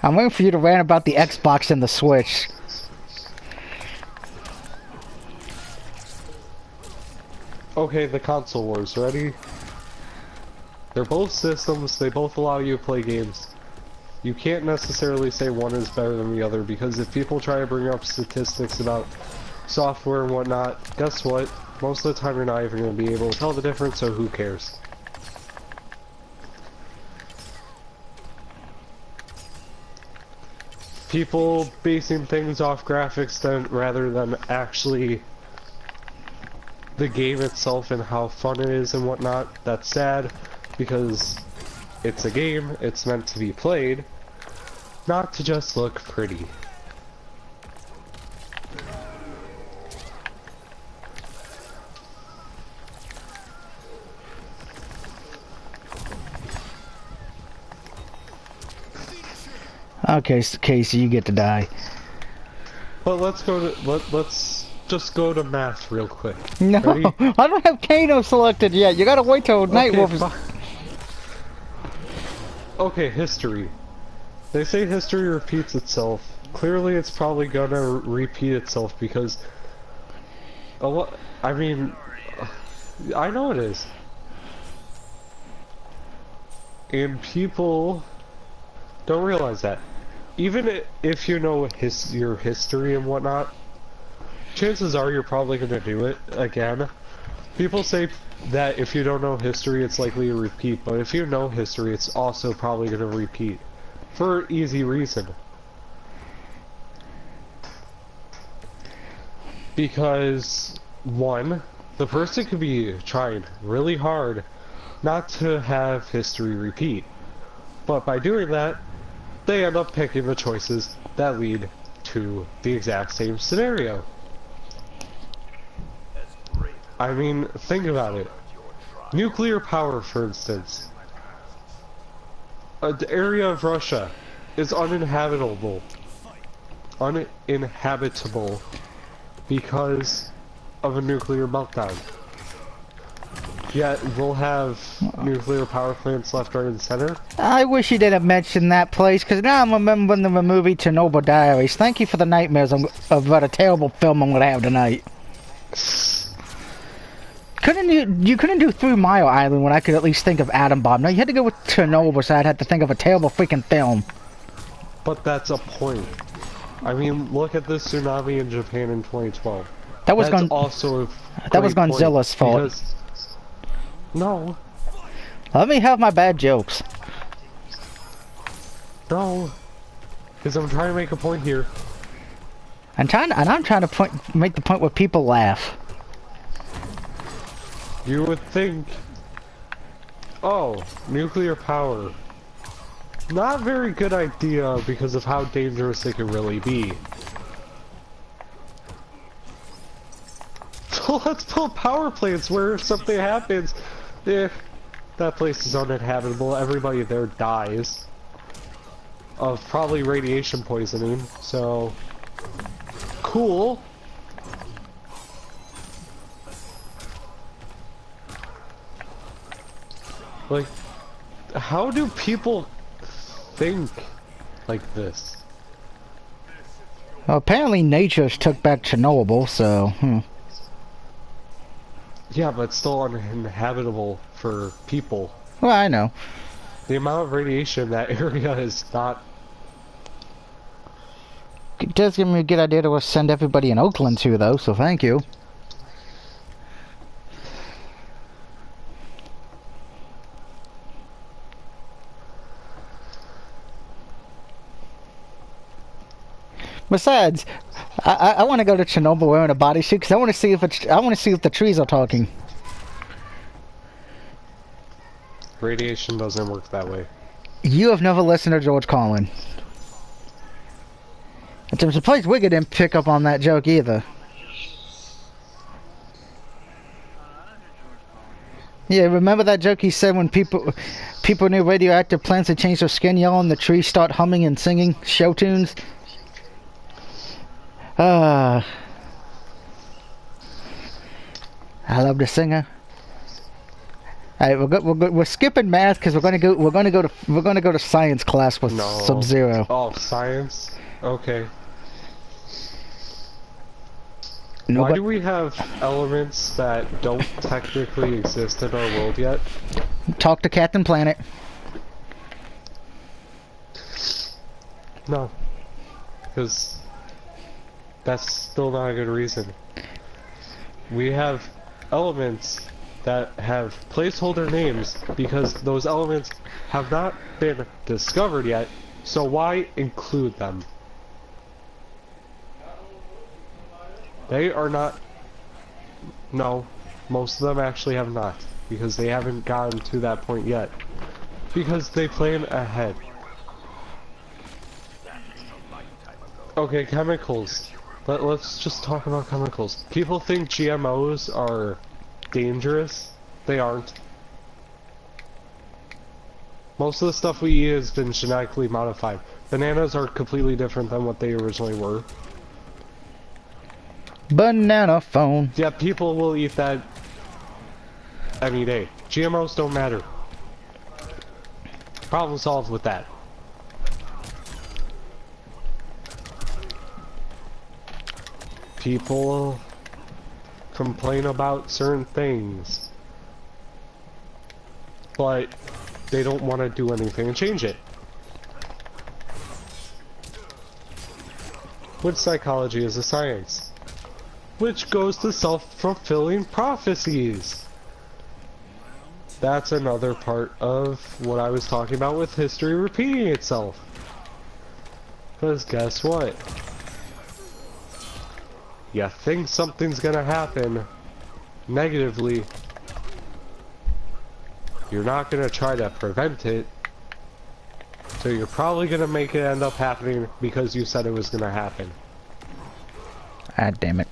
I'm waiting for you to rant about the Xbox and the Switch. Okay, the console wars, ready? They're both systems, they both allow you to play games. You can't necessarily say one is better than the other, because if people try to bring up statistics about software and whatnot, guess what? Most of the time you're not even going to be able to tell the difference, so who cares? People basing things off graphics rather than actually the game itself and how fun it is and whatnot, that's sad, because it's a game, it's meant to be played, not to just look pretty. Okay, Casey, you get to die. But let's just go to math real quick. No, Ready? I don't have Kano selected yet. You gotta wait till Nightwolf is... Okay, history. They say history repeats itself. Clearly it's probably gonna repeat itself because... I mean... I know it is. And people don't realize that. Even if you know your history and whatnot, chances are you're probably going to do it again. People say that if you don't know history, it's likely to repeat, but if you know history, it's also probably going to repeat. For easy reason. Because, one, the person could be trying really hard not to have history repeat. But by doing that, they end up picking the choices that lead to the exact same scenario. I mean, think about it. Nuclear power, for instance. The area of Russia is uninhabitable. Uninhabitable because of a nuclear meltdown. Yet we'll have nuclear power plants left, right, and center. I wish you didn't mention that place, because now I'm remembering the movie Chernobyl Diaries. Thank you for the nightmares of what a terrible film I'm going to have tonight. You couldn't do 3 Mile Island when I could at least think of Atom Bomb. No, you had to go with Chernobyl, so I'd have to think of a terrible freaking film. But that's a point. I mean, look at the tsunami in Japan in 2012. That was that was Godzilla's fault. Because, no. Let me have my bad jokes. No. Because I'm trying to make a point here. I'm trying to make the point where people laugh. You would think, oh, nuclear power. Not a very good idea because of how dangerous it can really be. So let's build power plants where if something happens, that place is uninhabitable, everybody there dies. Of probably radiation poisoning, so... Cool. Like, how do people think like this? Well, apparently nature's took back Chernobyl, so... Yeah, but it's still uninhabitable for people. Well, I know. The amount of radiation in that area is not... It does give me a good idea to send everybody in Oakland to, though, so thank you. Besides, I want to go to Chernobyl wearing a bodysuit because I want to see if the trees are talking. Radiation doesn't work that way. You have never listened to George Carlin. I'm surprised Wigga didn't pick up on that joke either. Yeah, remember that joke he said when people near radioactive plants that change their skin yellow and the trees start humming and singing show tunes? I love the singer. All right, we're skipping math because we're gonna go to science class with Sub-Zero. Oh, science. Okay. Nobody... Why do we have elements that don't technically exist in our world yet? Talk to Captain Planet. No. Because that's still not a good reason. We have elements that have placeholder names because those elements have not been discovered yet, so why include them? They are not... No, most of them actually have not, because they haven't gotten to that point yet. Because they plan ahead. Okay, chemicals. Let's just talk about chemicals. People think GMOs are dangerous. They aren't. Most of the stuff we eat has been genetically modified. Bananas are completely different than what they originally were. Banana phone. Yeah, people will eat that any day. GMOs don't matter. Problem solved with that. People complain about certain things, but they don't want to do anything and change it. Which psychology is a science. Which goes to self-fulfilling prophecies. That's another part of what I was talking about with history repeating itself. Because guess what? You think something's gonna happen negatively, you're not gonna try to prevent it, so you're probably gonna make it end up happening because you said it was gonna happen. Ah, damn it.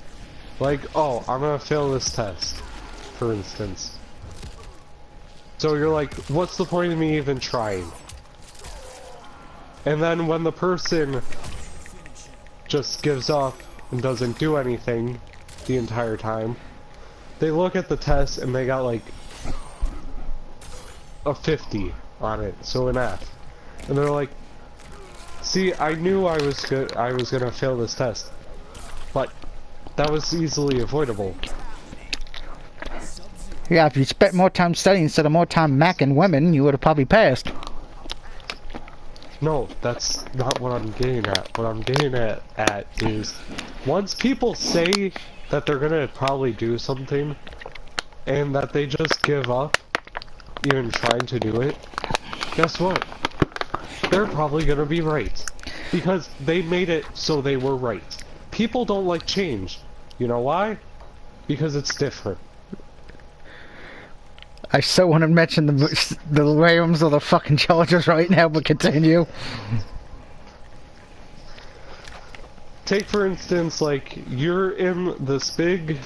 Like, oh, I'm gonna fail this test, for instance. So you're like, what's the point of me even trying? And then when the person just gives up and doesn't do anything the entire time, they look at the test and they got like a 50 on it, so an F. And they're like, see, I knew I was gonna fail this test, but that was easily avoidable. Yeah, if you spent more time studying instead of more time macking women, you would have probably passed. No, that's not what I'm getting at. What I'm getting at is, once people say that they're gonna probably do something, and that they just give up, even trying to do it, guess what? They're probably gonna be right. Because they made it so they were right. People don't like change. You know why? Because it's different. I so want to mention the Rams or the fucking Chargers right now, but continue. Take for instance, like, you're in this big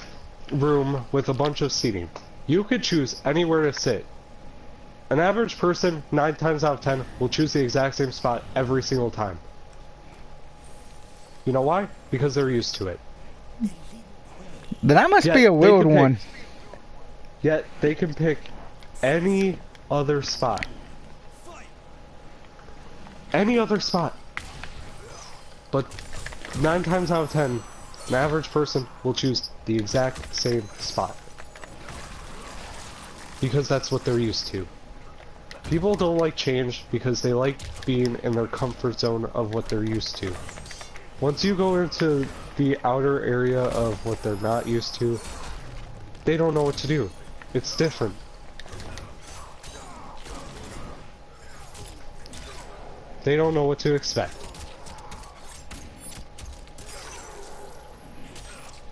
room with a bunch of seating. You could choose anywhere to sit. An average person, 9 times out of 10, will choose the exact same spot every single time. You know why? Because they're used to it. That must be a weird one. Yet they can pick any other spot. Any other spot. But 9 times out of 10, an average person will choose the exact same spot. Because that's what they're used to. People don't like change because they like being in their comfort zone of what they're used to. Once you go into the outer area of what they're not used to, they don't know what to do. It's different. They don't know what to expect.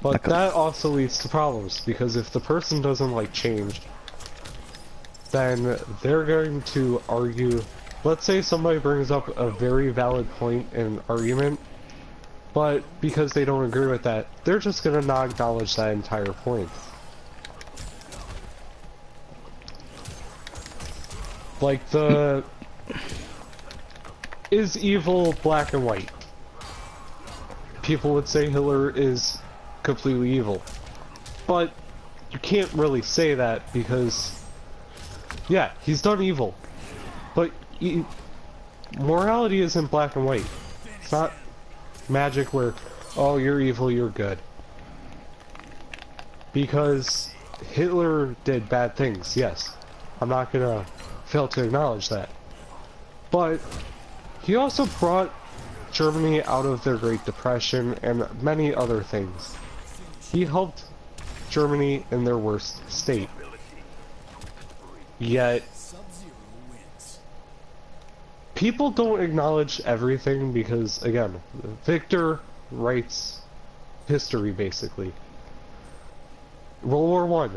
But that also leads to problems, because if the person doesn't like change, then they're going to argue. Let's say somebody brings up a very valid point in an argument, but because they don't agree with that, they're just gonna not acknowledge that entire point. Like is evil black and white? People would say Hitler is completely evil. But you can't really say that because, yeah, he's done evil. But morality isn't black and white. It's not magic where, oh, you're evil, you're good. Because Hitler did bad things, yes. I'm not gonna fail to acknowledge that. But he also brought Germany out of their Great Depression and many other things. He helped Germany in their worst state. Yet, people don't acknowledge everything because, again, Victor writes history, basically. World War I,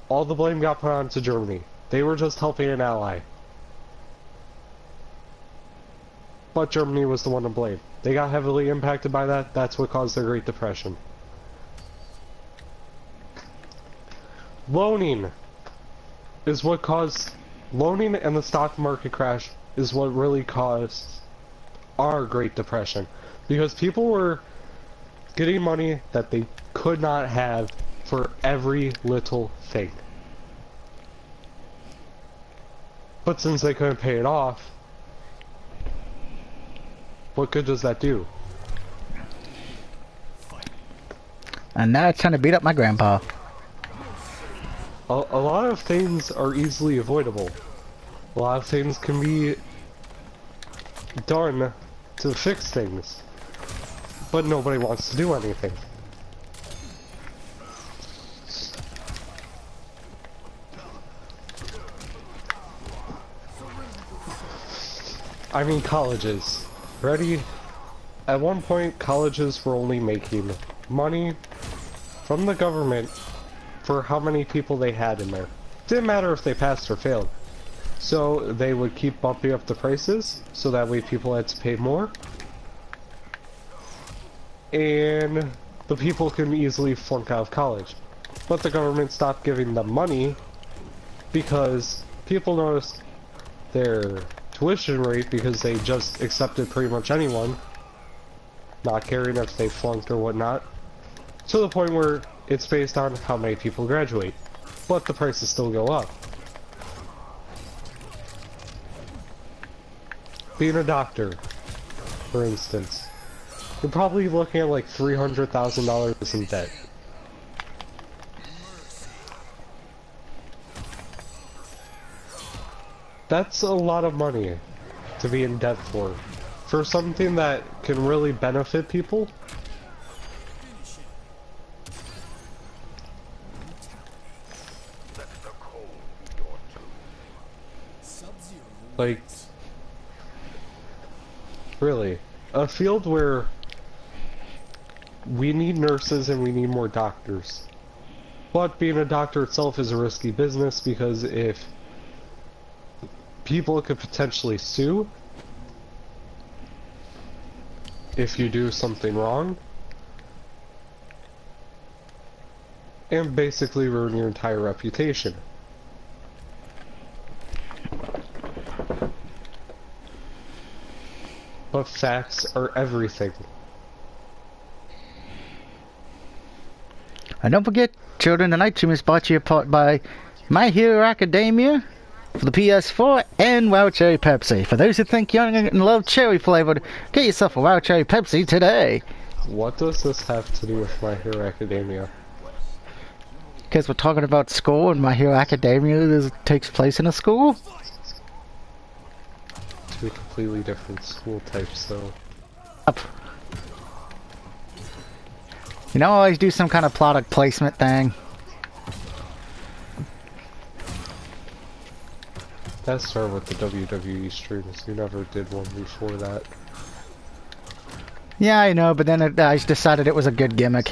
all the blame got put onto Germany. They were just helping an ally. But Germany was the one to blame. They got heavily impacted by that. That's what caused the Great Depression. Loaning is what caused... Loaning and the stock market crash is what really caused our Great Depression. Because people were getting money that they could not have for every little thing. But since they couldn't pay it off, what good does that do? And now it's time to beat up my grandpa. A lot of things are easily avoidable. A lot of things can be done to fix things, but nobody wants to do anything. I mean, colleges. Ready? At one point, colleges were only making money from the government for how many people they had in there. Didn't matter if they passed or failed. So they would keep bumping up the prices, so that way people had to pay more. And the people can easily flunk out of college. But the government stopped giving them money because people noticed their tuition rate because they just accepted pretty much anyone, not caring if they flunked or whatnot, to the point where it's based on how many people graduate, but the prices still go up. Being a doctor, for instance, you're probably looking at like $300,000 in debt. That's a lot of money to be in debt for something that can really benefit people. Like, really, a field where we need nurses and we need more doctors. But being a doctor itself is a risky business because if people could potentially sue if you do something wrong and basically ruin your entire reputation. But facts are everything. And don't forget, children, tonight Jim is brought to you part by My Hero Academia for the PS4 and Wild Cherry Pepsi. For those who think young and love cherry flavored, get yourself a Wild Cherry Pepsi today. What does this have to do with My Hero Academia? Because we're talking about school and My Hero Academia takes place in a school. Two completely different school types, though. Up. You know, I always do some kind of product placement thing. That started with the WWE streams. You never did one before that. Yeah, I know, but then I decided it was a good gimmick.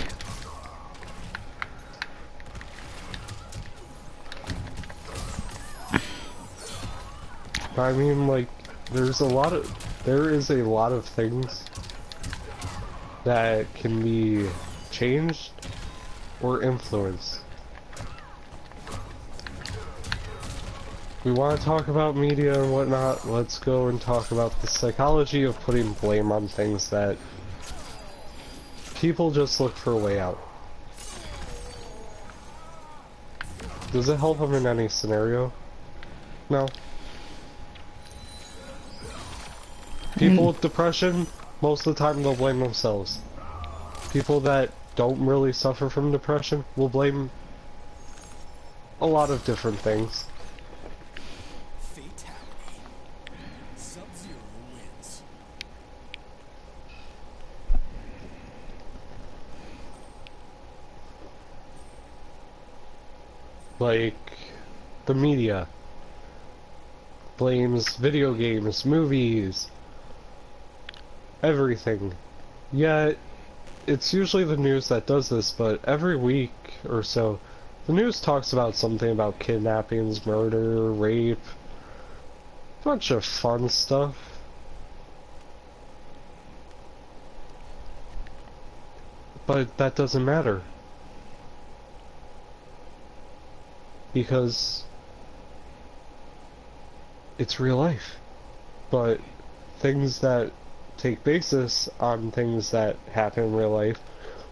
I mean, like, there is a lot of things that can be changed or influenced. We want to talk about media and whatnot, let's go and talk about the psychology of putting blame on things that people just look for a way out. Does it help them in any scenario? No. People with depression, most of the time they'll blame themselves. People that don't really suffer from depression will blame a lot of different things. Like, the media blames video games, movies, everything. Yet, it's usually the news that does this, but every week or so, the news talks about something about kidnappings, murder, rape, a bunch of fun stuff. But that doesn't matter. Because it's real life. But things that take basis on things that happen in real life,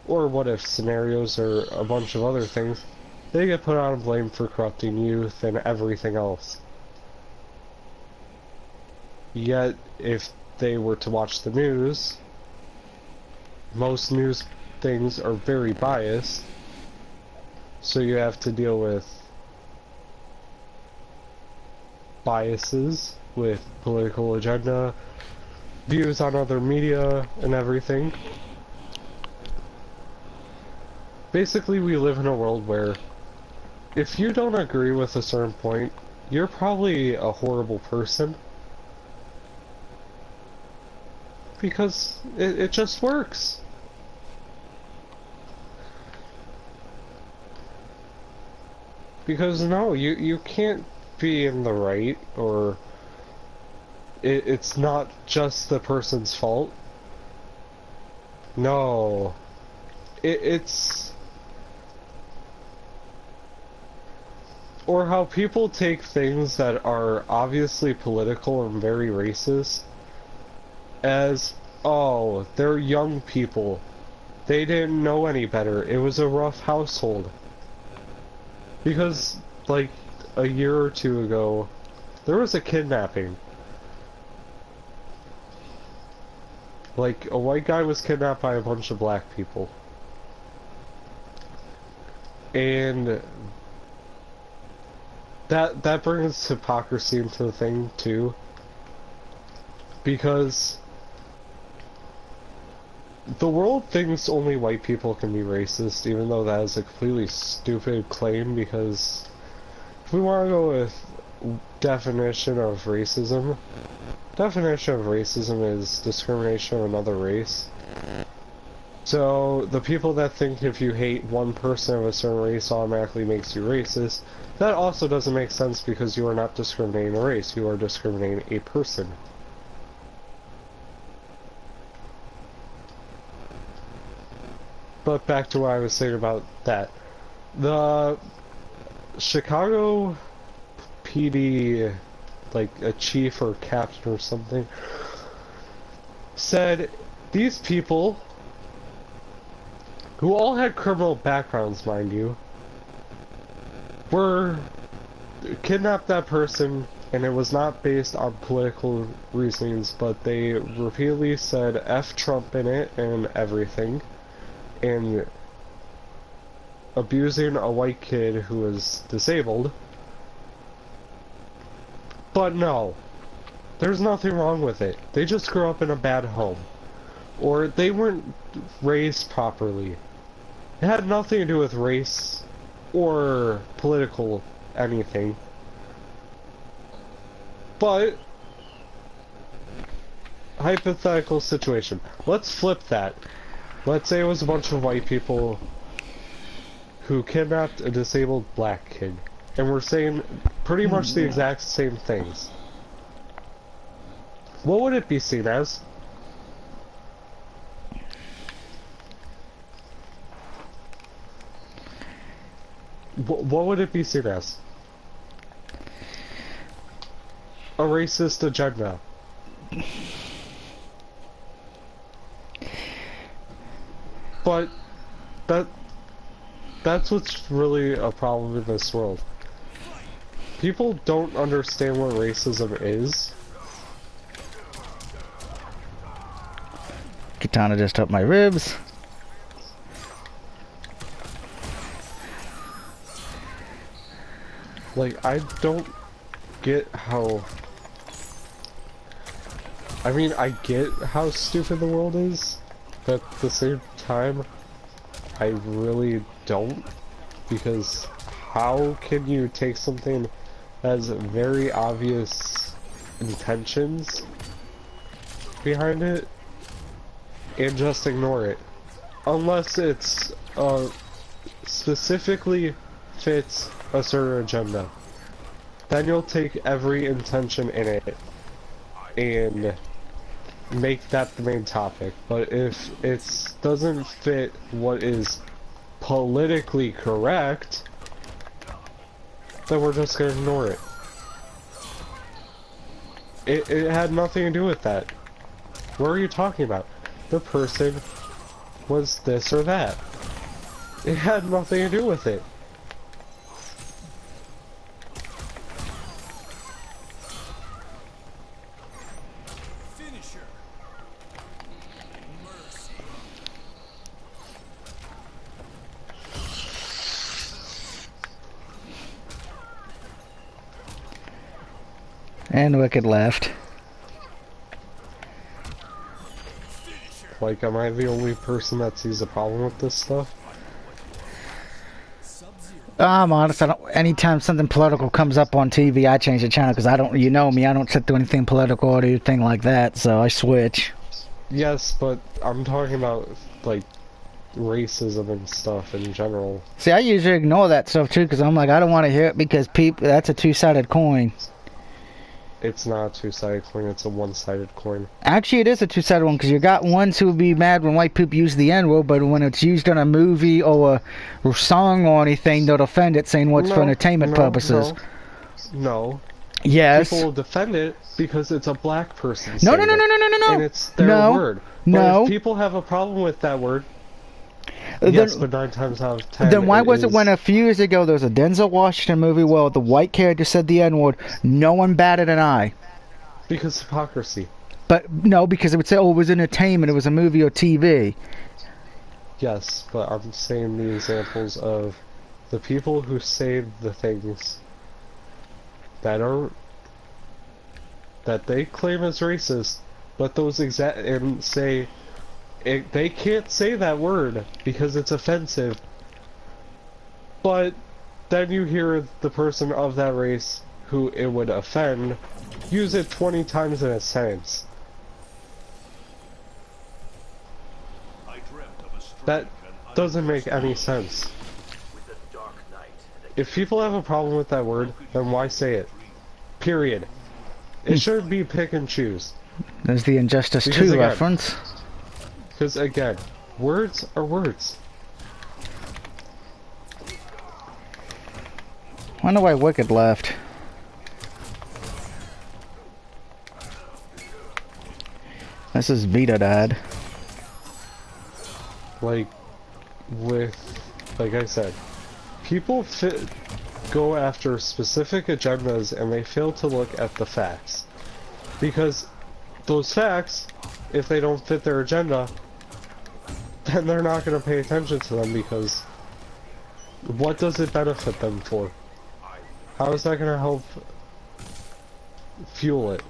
or what if scenarios or a bunch of other things, they get put on blame for corrupting youth and everything else. Yet, if they were to watch the news, most news things are very biased, so you have to deal with biases with political agenda, views on other media, and everything. Basically, we live in a world where if you don't agree with a certain point, you're probably a horrible person. Because it just works. Because no, you can't be in the right, or it's not just the person's fault. No. It's... Or how people take things that are obviously political and very racist as, oh, they're young people. They didn't know any better. It was a rough household. Because, like, a year or two ago, there was a kidnapping. Like, a white guy was kidnapped by a bunch of black people. And that brings hypocrisy into the thing, too. Because the world thinks only white people can be racist, even though that is a completely stupid claim, because if we want to go with definition of racism is discrimination of another race. So the people that think if you hate one person of a certain race automatically makes you racist, that also doesn't make sense, because you are not discriminating a race, you are discriminating a person. But back to what I was saying about that. The Chicago PD, like a chief or captain or something, said these people, who all had criminal backgrounds, mind you, were kidnapped that person, and it was not based on political reasons, but they repeatedly said F Trump in it and everything. And abusing a white kid who was disabled. But no, there's nothing wrong with it. They just grew up in a bad home. Or they weren't raised properly. It had nothing to do with race or political anything. But, hypothetical situation. Let's flip that. Let's say it was a bunch of white people who kidnapped a disabled black kid. And we're saying pretty much the exact same things. What would it be seen as? What would it be seen as? A racist agenda. But that's what's really a problem in this world. People don't understand what racism is. Katana just up my ribs. Like, I don't get how... I mean, I get how stupid the world is, but at the same time, I really don't, because how can you take something that has very obvious intentions behind it and just ignore it? Unless it's specifically fits a certain agenda. Then you'll take every intention in it and make that the main topic. But if it doesn't fit what is politically correct, then we're just gonna ignore it. It had nothing to do with that. What are you talking about? The person was this or that. It had nothing to do with it. And Wicked left. Like, am I the only person that sees a problem with this stuff? I'm honest, I don't, anytime something political comes up on TV, I change the channel because I don't, you know me, I don't sit through anything political or anything like that, so I switch. Yes, but I'm talking about, like, racism and stuff in general. See, I usually ignore that stuff too because I'm like, I don't want to hear it because people, that's a two-sided coin. It's not a two-sided coin, it's a one-sided coin. Actually, it is a two-sided one because you got ones who will be mad when white people use the N-word, but when it's used in a movie or a song or anything, they'll defend it saying what's for entertainment purposes. No. Yes. People will defend it because it's a black person No, saying no, no, no, no, no, no, no. and it's their word. No. But if people have a problem with that word, then, yes, but 9 times out of 10. Then why was it when a few years ago there was a Denzel Washington movie where the white character said the N-word, no one batted an eye? Because hypocrisy. But no, because it would say, oh, it was entertainment, it was a movie or TV. Yes, but I'm saying the examples of the people who say the things that they claim as racist, but those and say they can't say that word because it's offensive. But then you hear the person of that race who it would offend use it 20 times in a sentence. That doesn't make any sense. If people have a problem with that word, then why say it? Period. It should be pick and choose. There's the Injustice 2 reference. Because again, words are words. Wonder why Wicked left. This is Vita Dad. Like I said, people go after specific agendas and they fail to look at the facts. Because those facts, if they don't fit their agenda, then they're not going to pay attention to them because what does it benefit them for? How is that going to help fuel it?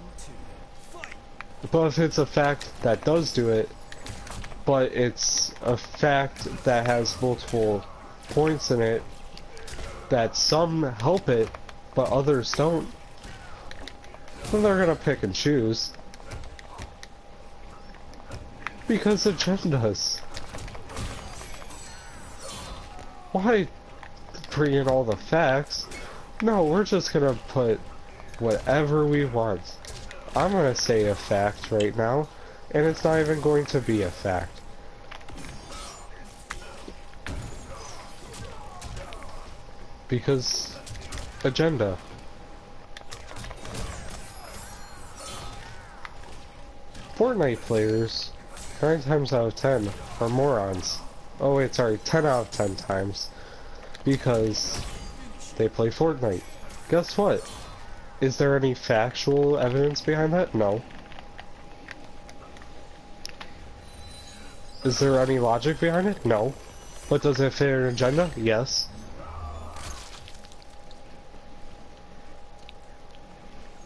But if it's a fact that does do it, but it's a fact that has multiple points in it, that some help it, but others don't, then they're gonna pick and choose. Because agendas. Why bring in all the facts? No, we're just gonna put whatever we want. I'm gonna say a fact right now, and it's not even going to be a fact. Because agenda. Fortnite players, 9 times out of 10, are morons. Oh wait, sorry, 10 out of 10 times. Because they play Fortnite. Guess what? Is there any factual evidence behind that? No. Is there any logic behind it? No. But does it fit an agenda? Yes.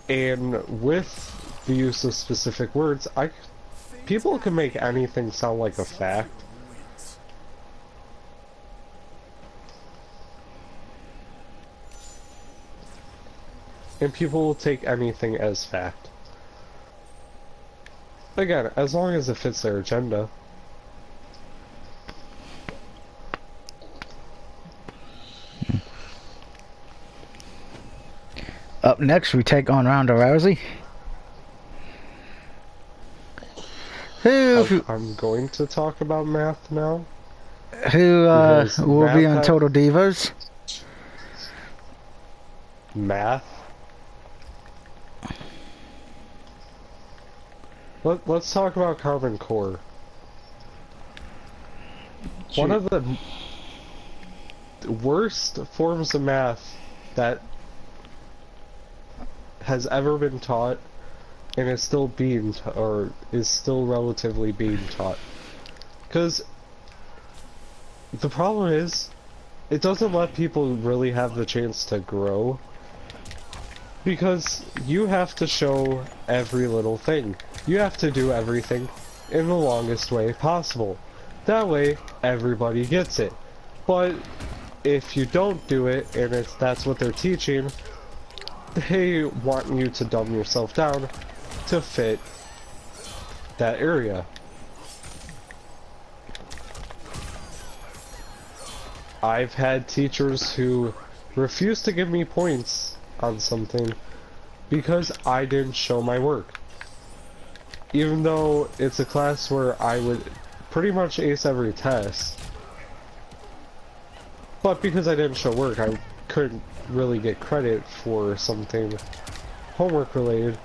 And with the use of specific words, people can make anything sound like a fact. And people will take anything as fact. Again, as long as it fits their agenda. Up next, we take on Ronda Rousey. I'm going to talk about math now. Who will be on Total Divas. Math? Let's talk about Carbon Core. One of the worst forms of math that has ever been taught, and is still being or is still relatively being taught. Because the problem is, it doesn't let people really have the chance to grow. Because you have to show every little thing. You have to do everything in the longest way possible. That way, everybody gets it. But if you don't do it, and that's what they're teaching, they want you to dumb yourself down to fit that area. I've had teachers who refuse to give me points on something because I didn't show my work. Even though it's a class where I would pretty much ace every test. But because I didn't show work, I couldn't really get credit for something homework related.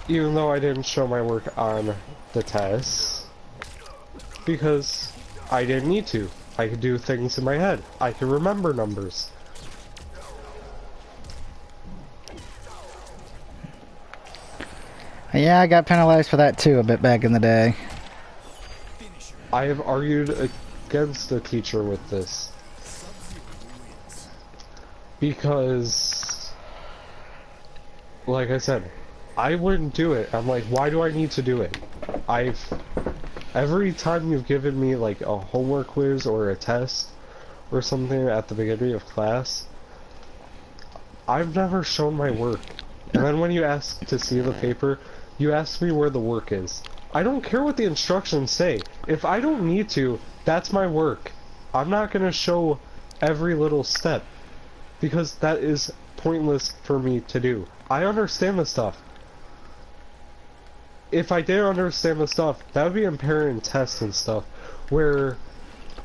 Even though I didn't show my work on the tests. Because I didn't need to. I could do things in my head. I could remember numbers. Yeah, I got penalized for that too a bit back in the day. I have argued against a teacher with this. Because, like I said, I wouldn't do it. I'm like, why do I need to do it? Every time you've given me like a homework quiz or a test or something at the beginning of class, I've never shown my work. And then when you ask to see the paper, you ask me where the work is. I don't care what the instructions say. If I don't need to, that's my work. I'm not gonna show every little step because that is pointless for me to do. I understand the stuff. If I didn't understand the stuff, that would be impairing tests and stuff, where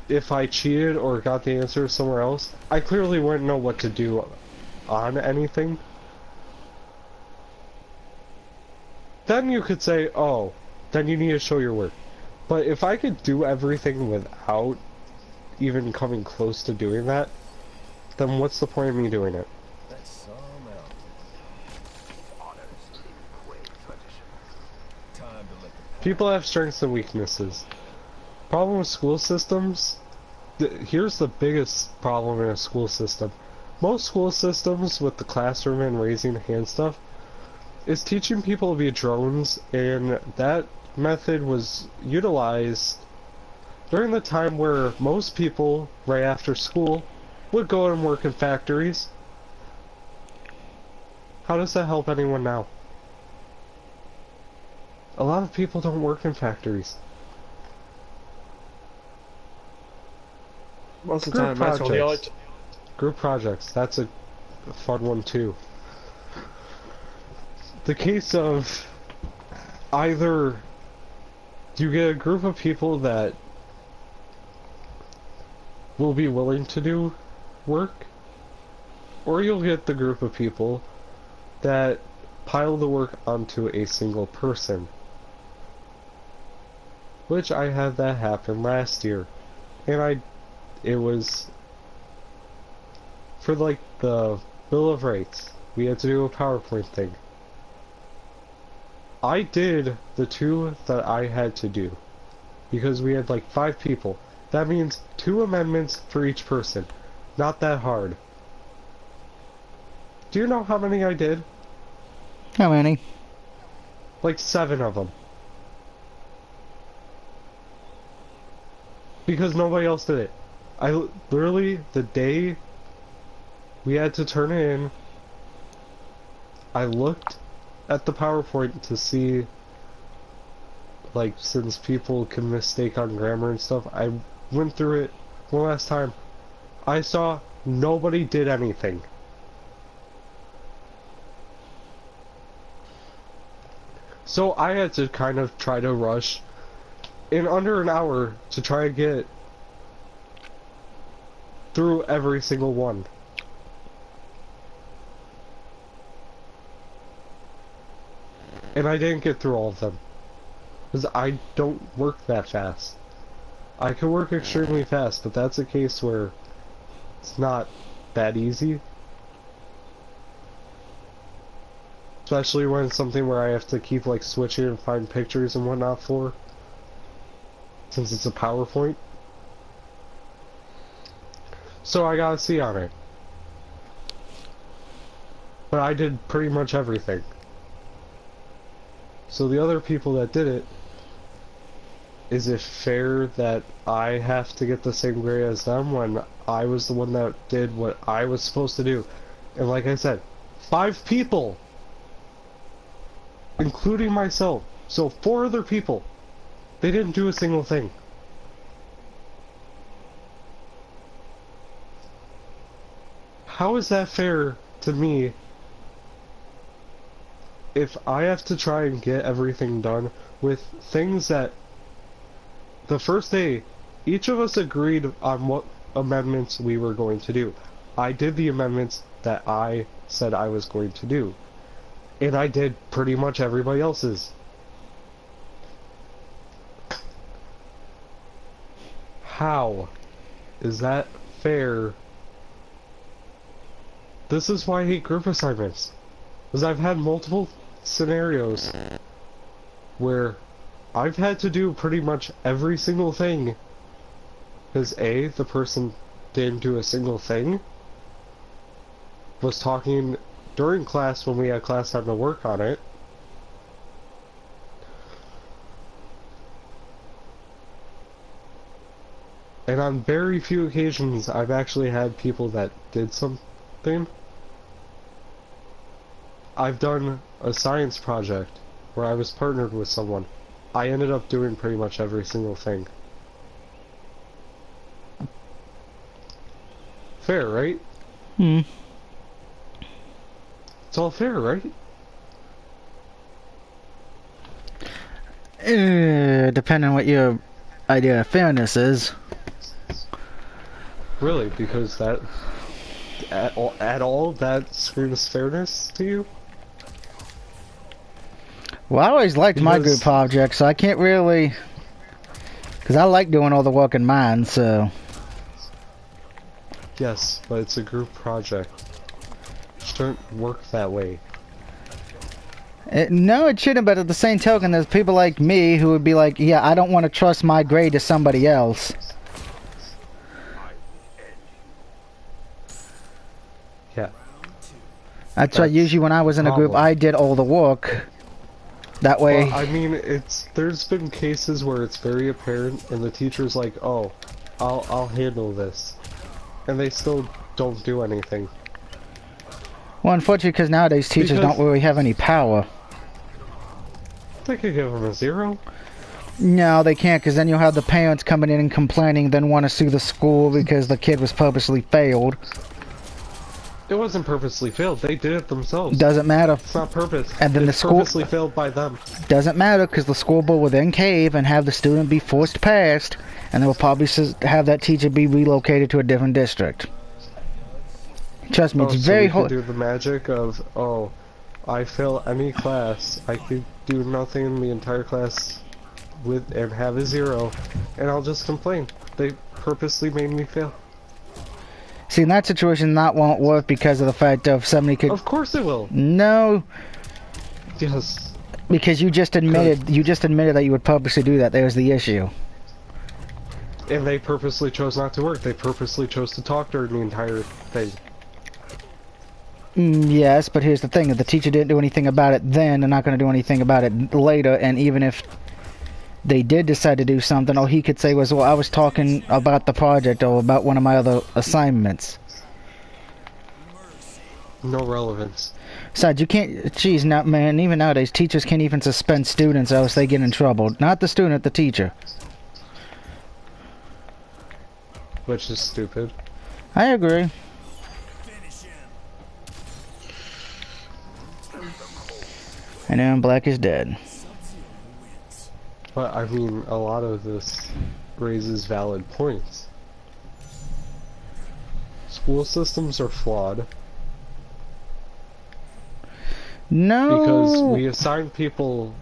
if I cheated or got the answer somewhere else, I clearly wouldn't know what to do on anything. Then you could say, oh, then you need to show your work. But if I could do everything without even coming close to doing that, then what's the point of me doing it? People have strengths and weaknesses. Problem with school systems, here's the biggest problem in a school system. Most school systems with the classroom and raising hand stuff is teaching people to be drones, and that method was utilized during the time where most people, right after school, would go and work in factories. How does that help anyone now? A lot of people don't work in factories. Most of the time, that's only all. Group projects, that's a fun one too. The case of either you get a group of people that will be willing to do work, or you'll get the group of people that pile the work onto a single person. Which I had that happen last year. And it was for like the Bill of Rights. We had to do a PowerPoint thing. I did the two that I had to do. Because we had like 5 people. That means 2 amendments for each person. Not that hard. Do you know how many I did? How many? Like 7 of them. Because nobody else did it. I literally, the day we had to turn it in, I looked at the PowerPoint to see, like, since people can mistake on grammar and stuff, I went through it one last time. I saw nobody did anything. So I had to kind of try to rush in under an hour to try to get through every single one. And I didn't get through all of them. Because I don't work that fast. I can work extremely fast, but that's a case where it's not that easy. Especially when it's something where I have to keep like switching and find pictures and whatnot for. Since it's a PowerPoint. So I got a C on it. But I did pretty much everything. So the other people that did it, is it fair that I have to get the same grade as them when I was the one that did what I was supposed to do? And like I said, 5 people, including myself, so 4 other people, they didn't do a single thing. How is that fair to me if I have to try and get everything done with things that the first day each of us agreed on what amendments we were going to do? I did the amendments that I said I was going to do, and I did pretty much everybody else's. How is that fair? This is why I hate group assignments, because I've had multiple scenarios where I've had to do pretty much every single thing because A, the person didn't do a single thing, was talking during class when we had class time to work on it, and on very few occasions I've actually had people that did something. I've done a science project where I was partnered with someone. I ended up doing pretty much every single thing. Fair, right? Hmm. It's all fair, right? Depending on what your idea of fairness is. Really, because that at all that screams fairness to you? Well, I always liked my group projects, so I can't really... Because I like doing all the work in mine, so... Yes, but it's a group project. It shouldn't work that way. No, it shouldn't, but at the same token, there's people like me who would be like, yeah, I don't want to trust my grade to somebody else. Yeah. That's why usually when I was in a group, I did all the work. That way... Well, I mean, there's been cases where it's very apparent, and the teacher's like, oh, I'll handle this. And they still don't do anything. Well, unfortunately, because nowadays teachers don't really have any power. They could give them a 0. No, they can't, because then you'll have the parents coming in and complaining, then want to sue the school because the kid was purposely failed. It wasn't purposely failed. They did it themselves. Doesn't matter. It's not purpose. And then it's the school purposely failed by them. Doesn't matter, because the school board will then cave and have the student be forced past, and they will probably have that teacher be relocated to a different district. Trust me, it's very hard. Do the magic of, oh, I fail any class. I could do nothing in the entire class with and have a 0, and I'll just complain. They purposely made me fail. See, in that situation, that won't work because of the fact of somebody could... Of course it will. No. Yes. Because you just admitted that you would purposely do that. There's the issue. And they purposely chose not to work. They purposely chose to talk during the entire thing. Yes, but here's the thing. If the teacher didn't do anything about it then, they're not going to do anything about it later. And even if they did decide to do something, all he could say was, well, I was talking about the project or about one of my other assignments. No relevance. Besides, you can't... Geez, now, man, even nowadays, teachers can't even suspend students else they get in trouble. Not the student, the teacher. Which is stupid. I agree. And then Black is dead. But, I mean, a lot of this raises valid points. School systems are flawed. No. Because we assign people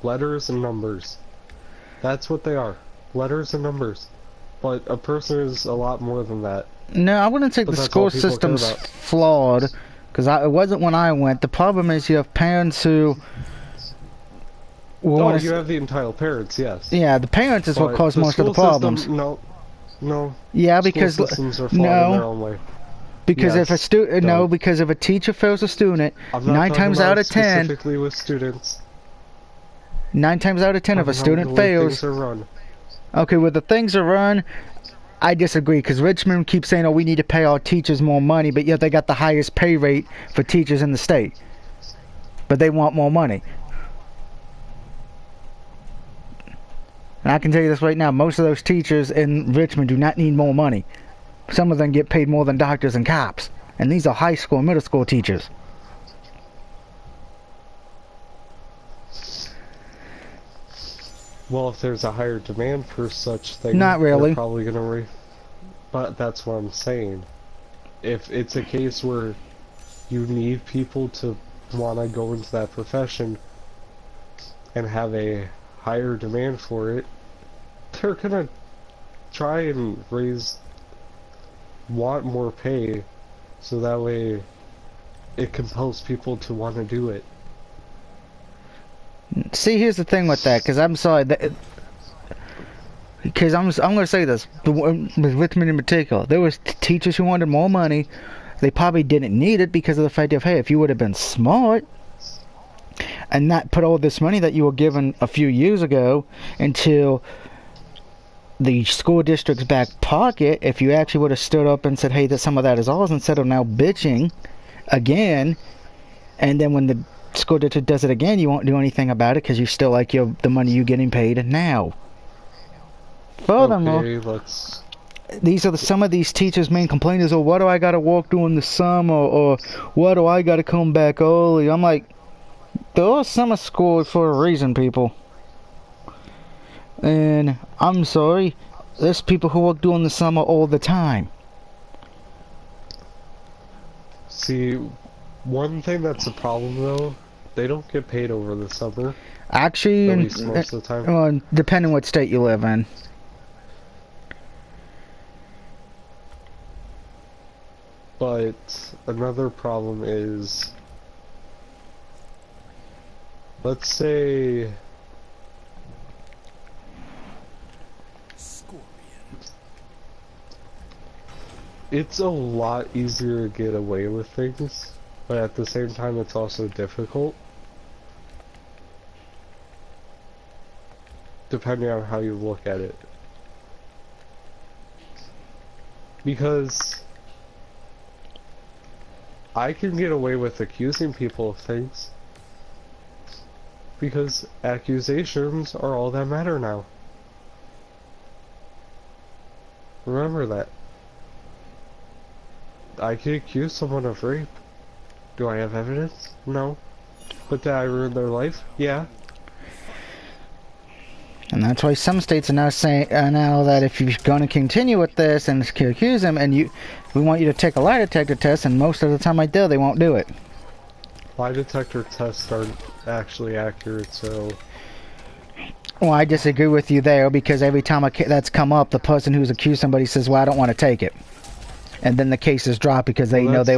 letters and numbers. That's what they are. Letters and numbers. But a person is a lot more than that. No, I wouldn't say the school system's flawed. Because it wasn't when I went. The problem is you have parents who... Oh, you have the entitled parents, yes. Yeah, the parents is what cause most of the problems. No. Yeah, because... School systems are flawed in their own way. Because if a Yes, student, no, don't. because if a teacher fails a student, I'm not nine talking times about out of 10, specifically with students. 9 times out of 10, if a I'm talking student the way fails, things are run. okay, with the things are run, I disagree, because Richmond keeps saying, oh, we need to pay our teachers more money, but yet they got the highest pay rate for teachers in the state. But they want more money. And I can tell you this right now, most of those teachers in Richmond do not need more money. Some of them get paid more than doctors and cops. And these are high school and middle school teachers. Well, if there's a higher demand for such things, Not really. they're probably gonna But that's what I'm saying. If it's a case where you need people to want to go into that profession and have a higher demand for it, they're gonna try and want more pay, so that way it compels people to want to do it. See, here's the thing with that, because I'm sorry, because I'm going to say this, with Richmond in particular, there was teachers who wanted more money. They probably didn't need it because of the fact of, hey, if you would have been smart and not put all this money that you were given a few years ago into the school district's back pocket, if you actually would have stood up and said, hey, that some of that is ours, instead of now bitching again, and then when the school district does it again, you won't do anything about it because you still like the money you're getting paid now. Furthermore, Okay, these are some of these teachers' main complaints is, oh, why do I gotta work during the summer, or why do I gotta come back early? I'm like, there are summer schools for a reason, people. And I'm sorry, there's people who work during the summer all the time. See, one thing that's a problem though, they don't get paid over the summer. Actually, At least most of the time. depending what state you live in. But another problem is, let's say it's a lot easier to get away with things, but at the same time it's also difficult, depending on how you look at it. Because I can get away with accusing people of things, because accusations are all that matter now. Remember that. I can accuse someone of rape. Do I have evidence? No. But did I ruin their life? Yeah. And that's why some states are now saying now that if you're going to continue with this and accuse them, and we want you to take a lie detector test, and most of the time they won't do it. Lie detector tests aren't actually accurate, so... Well, I disagree with you there, because every time that's come up, the person who's accused somebody says, well, I don't want to take it. And then the case is dropped because they know they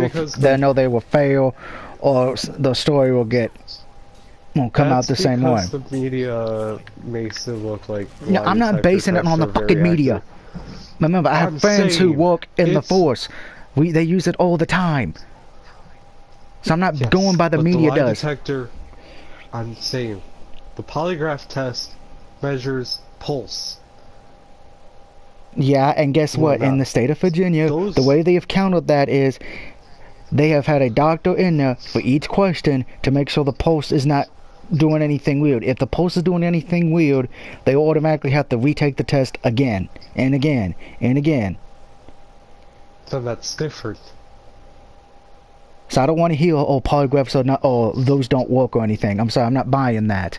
will fail, or the story won't come out the same way. That's because the media makes it look like... No, I'm not basing it on the fucking media. Remember, I have friends who work in the force. They use it all the time. So I'm not going by the media the lie does. detector, I'm saying, the polygraph test measures pulse. Yeah, and guess what? In the state of Virginia, the way they have counted that is they have had a doctor in there for each question to make sure the pulse is not doing anything weird. If the pulse is doing anything weird, they automatically have to retake the test again and again and again. So that's different. So I don't want to hear, oh, polygraphs are not, oh, those don't work or anything. I'm sorry, I'm not buying that.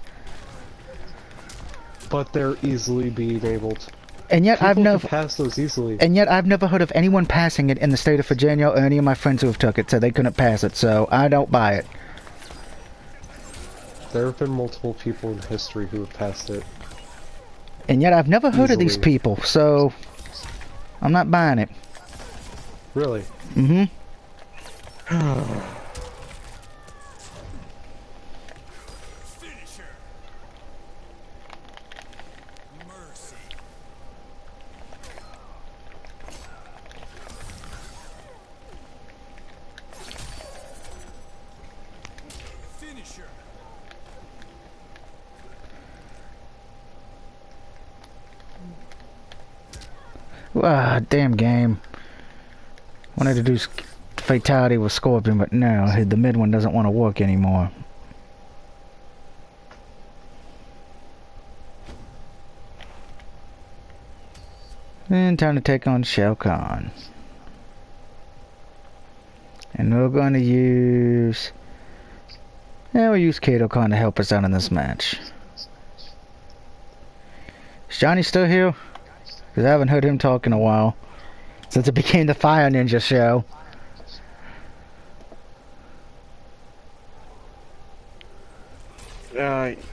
But they're easily being able to. And yet I've never pass those easily. And yet I've never heard of anyone passing it in the state of Virginia, or any of my friends who have took it said they couldn't pass it. So I don't buy it. There have been multiple people in history who have passed it. And yet I've never heard of these people, so I'm not buying it. Really? Mm-hmm. Ah, damn game. Wanted to do fatality with Scorpion, but no, the mid one doesn't want to work anymore. And time to take on Shao Kahn. And we're going to use... Yeah, we'll use Kato Khan to help us out in this match. Is Johnny still here? Because I haven't heard him talk in a while. Since it became the Fire Ninja show.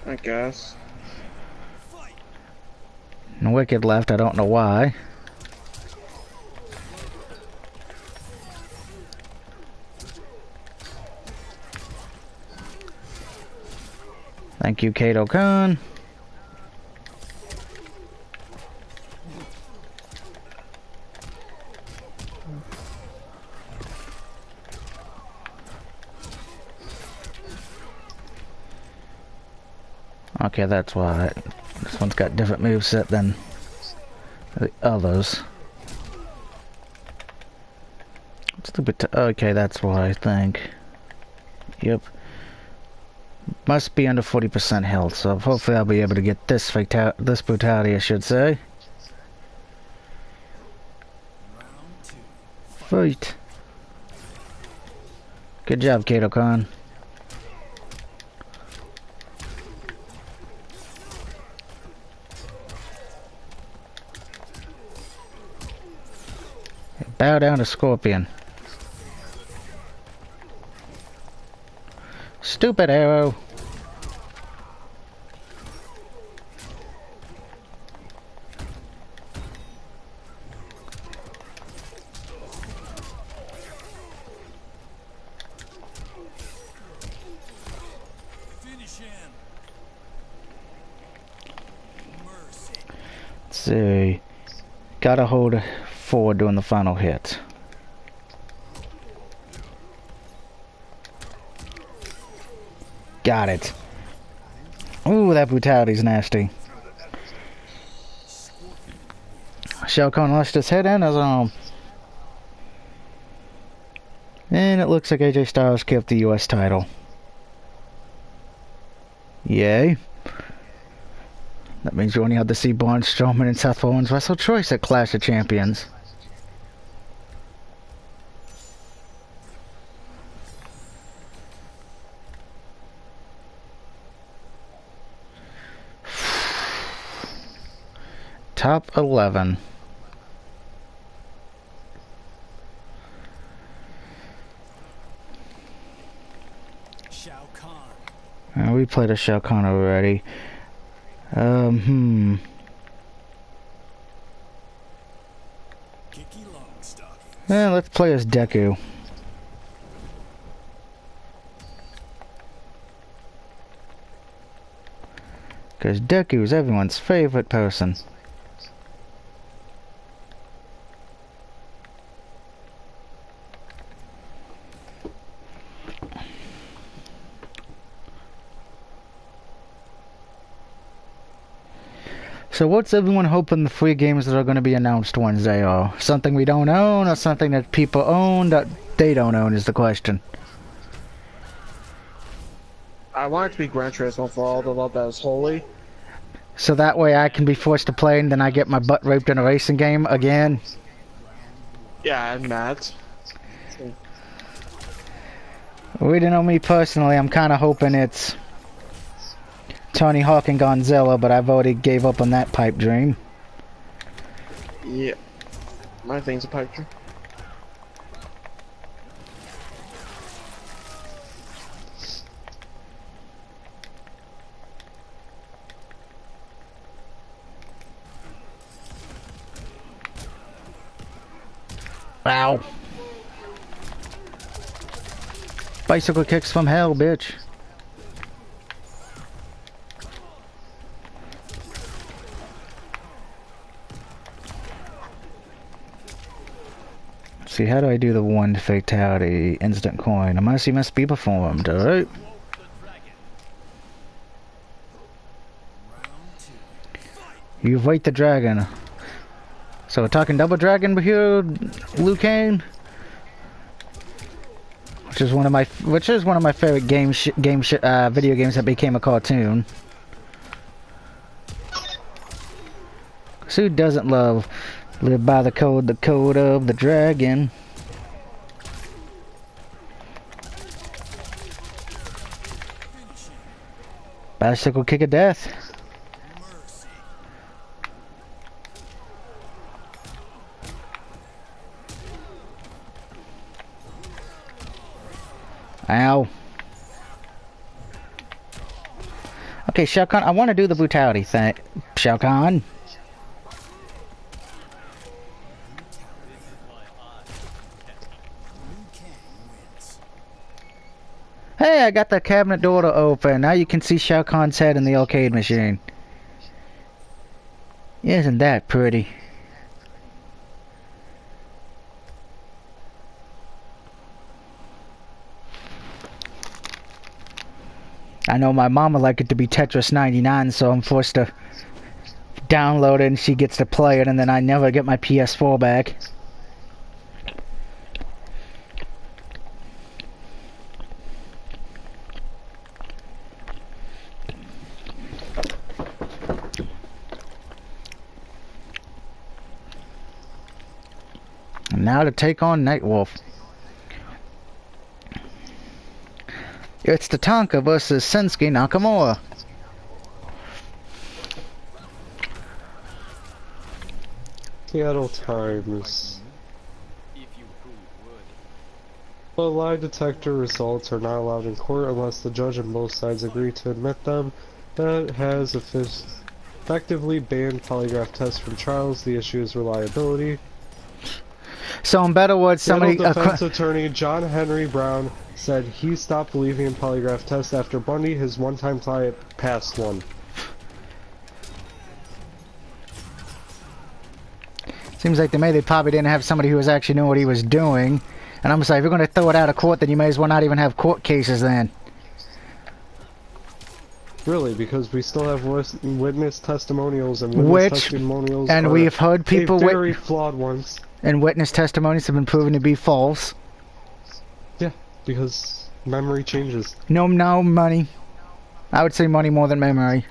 I guess. And Wicked left, I don't know why. Thank you, Kato Khan. Okay, that's why. This one's got different moveset than the others. Stupid. Okay, that's why I think. Yep. Must be under 40% health, so hopefully I'll be able to get this brutality, I should say. Fight. Good job, Kato Khan. Bow down to Scorpion. Stupid arrow. Let's see. Gotta hold forward doing the final hit. Got it. Ooh, that brutality's nasty. Shao Kahn lost his head and his arm. And it looks like AJ Styles kept the US title. Yay. That means you only have to see Braun Strowman and Seth Rollins wrestle choice at Clash of Champions. Top 11. Shao Kahn. We played a Shao Kahn already. Kicky Yeah, let's play as Deku. Because Deku is everyone's favorite person. So what's everyone hoping the free games that are going to be announced Wednesday are? Something we don't own, or something that people own that they don't own is the question. I want it to be Gran Turismo for all the love that is holy. So that way I can be forced to play and then I get my butt raped in a racing game again? Yeah, and Matt. We don't know me personally, I'm kind of hoping it's Tony Hawk and Godzilla, but I've already gave up on that pipe dream. Yeah. My thing's a pipe dream. Ow. Bicycle kicks from hell, bitch. See, how do I do the one fatality instant coin? A mercy must be performed, alright? You fight the dragon. So we're talking double dragon here, Liu Kang, which is one of my favorite video games that became a cartoon. 'Cause who doesn't live by the code of the dragon? Bicycle kick of death. Ow. Okay, Shao Kahn, I want to do the brutality thing. Shao Kahn. Hey, I got the cabinet door to open. Now you can see Shao Kahn's head in the arcade machine. Isn't that pretty? I know my mom would like it to be Tetris 99, so I'm forced to download it and she gets to play it, and then I never get my PS4 back. And now to take on Nightwolf. It's Tatanka versus Shinsuke Nakamura. Seattle Times. But lie detector results are not allowed in court unless the judge and both sides agree to admit them. That has effectively banned polygraph tests from trials. The issue is reliability. So in better words, somebody... Defense attorney John Henry Brown said he stopped believing in polygraph tests after Bundy, his one-time client, passed one. Seems like to me they probably didn't have somebody who was actually knew what he was doing. And I'm saying, if you're going to throw it out of court, then you may as well not even have court cases then. Really, because we still have witness testimonials, and witness testimonials and we've heard people very flawed ones. And witness testimonies have been proven to be false. Yeah, because memory changes. No, money. I would say money more than memory.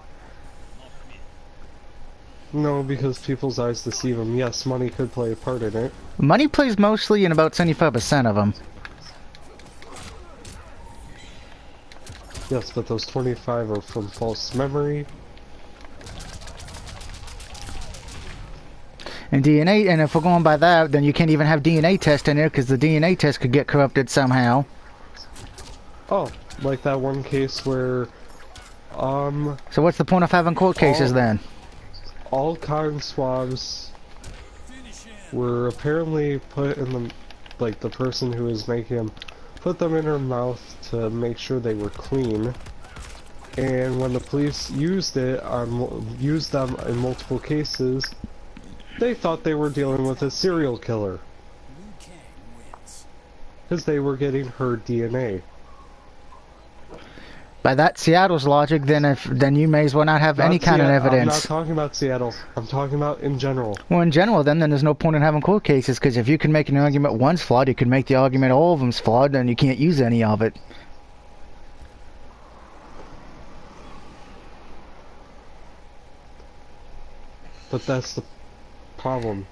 No, because people's eyes deceive them. Yes, money could play a part in it. Money plays mostly in about 75% of them. Yes, but those 25 are from false memory. And DNA, and if we're going by that, then you can't even have DNA test in there because the DNA test could get corrupted somehow. Oh, like that one case where, So what's the point of having court cases then? All cotton swabs were apparently put in the, like the person who was making them, put them in her mouth to make sure they were clean. And when the police used them in multiple cases, they thought they were dealing with a serial killer. Because they were getting her DNA. By that Seattle's logic, then you may as well not have any kind of evidence. I'm not talking about Seattle. I'm talking about in general. Well, in general, then there's no point in having court cases, because if you can make an argument one's flawed, you can make the argument all of them's flawed, then you can't use any of it. But that's the problem.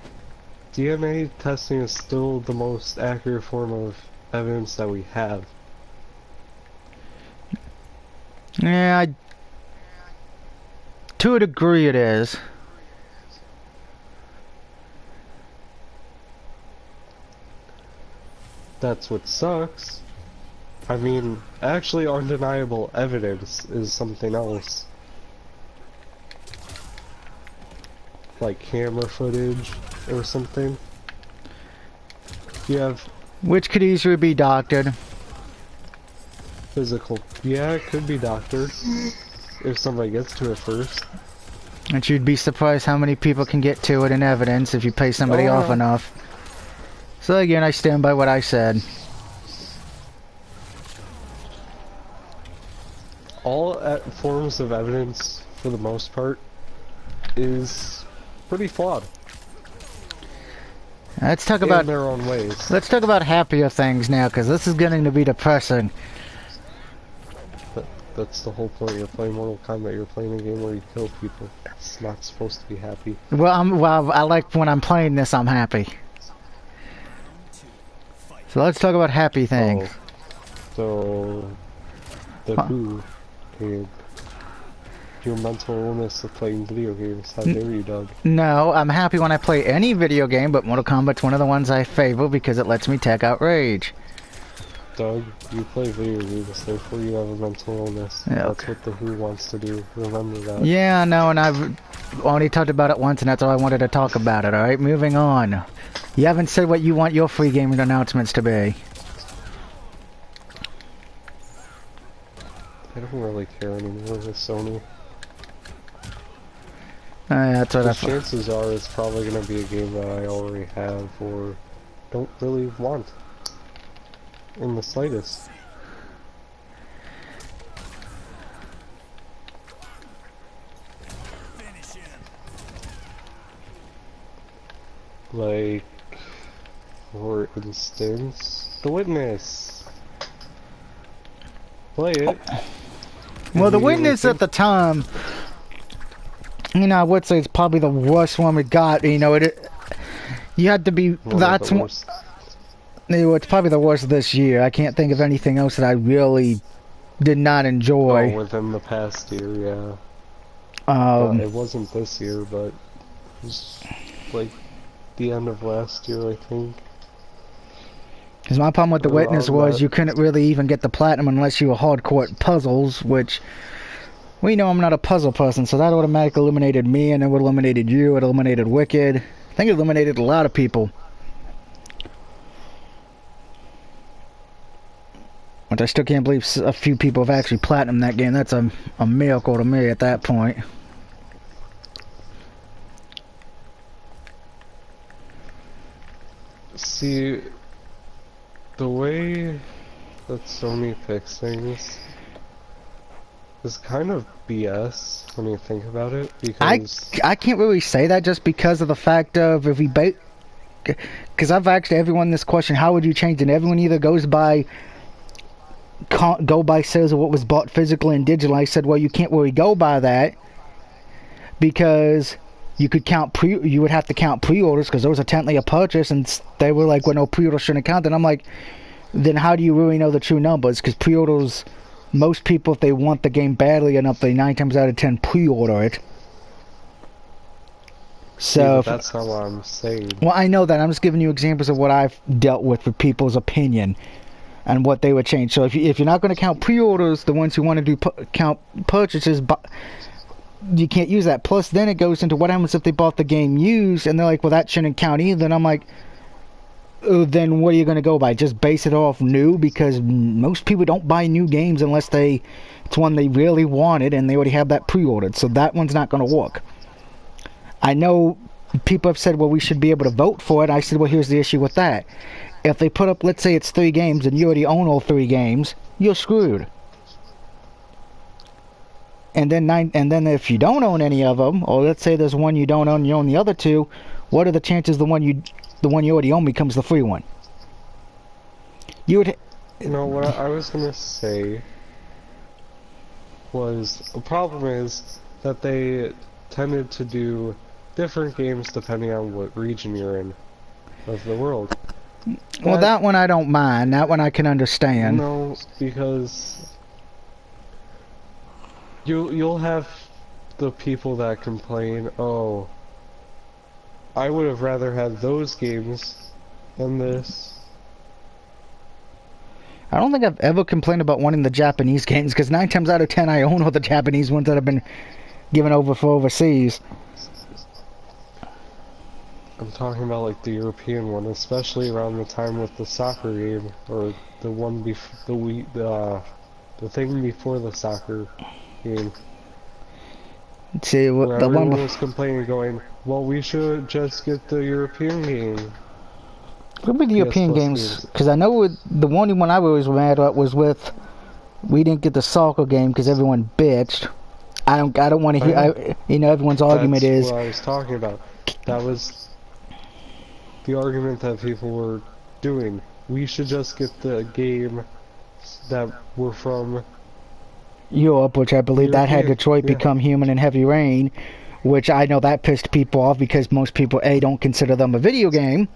DNA testing is still the most accurate form of evidence that we have. Yeah, to a degree it is. That's what sucks. I mean, actually undeniable evidence is something else. Like camera footage or something. You have... Which could easily be doctored. Physical. Yeah, it could be doctored. If somebody gets to it first. And you'd be surprised how many people can get to it in evidence if you pay somebody off enough. So again, I stand by what I said. All forms of evidence, for the most part, is pretty flawed. Let's talk In about their own ways. let's talk about happier things now, because this is getting to be depressing. That's the whole point. You're playing Mortal Kombat. You're playing a game where you kill people. It's not supposed to be happy. Well, I like when I'm playing this, I'm happy. So let's talk about happy things. So, the Who and your mental illness of playing video games. How dare you, Doug? No, I'm happy when I play any video game, but Mortal Kombat's one of the ones I favor because it lets me tech out rage. Doug, you play video games, therefore you have a mental illness. Yeah, That's what the Who wants to do. Remember that. Yeah, no, and I've only talked about it once, and that's all I wanted to talk about it, alright? Moving on. You haven't said what you want your free gaming announcements to be. I don't really care anymore with Sony. That's what I The thought. chances are it's probably going to be a game that I already have or don't really want. In the slightest. Like, for instance, The Witness. Play it. Well, The Witness at the time, you know, I would say it's probably the worst one we got. You know, you had to be. That's one. It's probably the worst this year. I can't think of anything else that I really did not enjoy. Oh, within the past year, yeah. It wasn't this year, but it was like the end of last year, I think. Because my problem with The Witness was you couldn't really even get the platinum unless you were hardcore at puzzles, which we know I'm not a puzzle person, so that automatically eliminated me, and it would eliminated you, it eliminated Wicked. I think it eliminated a lot of people. Which I still can't believe a few people have actually platinumed that game. That's a miracle to me at that point. See, the way that Sony picks things is kind of BS when you think about it, because I can't really say that just because of the fact of if we because I've asked everyone this question, how would you change it? And everyone either goes by sales of what was bought physically and digital. I said, well, you can't really go by that because you would have to count pre-orders because those are technically a purchase, and they were like, well, no, pre-orders shouldn't count. And I'm like, then how do you really know the true numbers? Because pre-orders, most people, if they want the game badly enough, they 9 times out of 10 pre-order it. So that's not what I'm saying. Well, I know that. I'm just giving you examples of what I've dealt with people's opinion and what they would change. So if you're not going to count pre-orders, the ones who want to do count purchases, you can't use that. Plus, then it goes into what happens if they bought the game used, and they're like, well, that shouldn't count either. And I'm like, oh, then what are you going to go by? Just base it off new? Because most people don't buy new games unless it's one they really wanted and they already have that pre-ordered. So that one's not going to work. I know people have said, well, we should be able to vote for it. I said, well, here's the issue with that. If they put up, let's say it's 3 games and you already own all 3 games, you're screwed. And then if you don't own any of them, or let's say there's one you don't own, you own the other 2, what are the chances the one you already own becomes the free one? You know what I was gonna say was the problem is that they tended to do different games depending on what region you're in of the world. Well, that one I don't mind. That one I can understand. No, because you'll have the people that complain, oh, I would have rather had those games than this. I don't think I've ever complained about wanting the Japanese games, because 9 times out of 10 I own all the Japanese ones that have been given over for overseas. I'm talking about like the European one, especially around the time with the soccer game, or the one the thing before the soccer game. See, the one everyone was complaining, going, "Well, we should just get the European game." What were the European games? Because I know with the one I was mad at was with we didn't get the soccer game because everyone bitched. don't want to hear. You know, everyone's argument That's is what I was talking about. That was the argument that people were doing. We should just get the game that we're from Europe, which I believe that had European. Detroit Yeah. become Human and Heavy Rain, which I know that pissed people off because most people don't consider them a video game,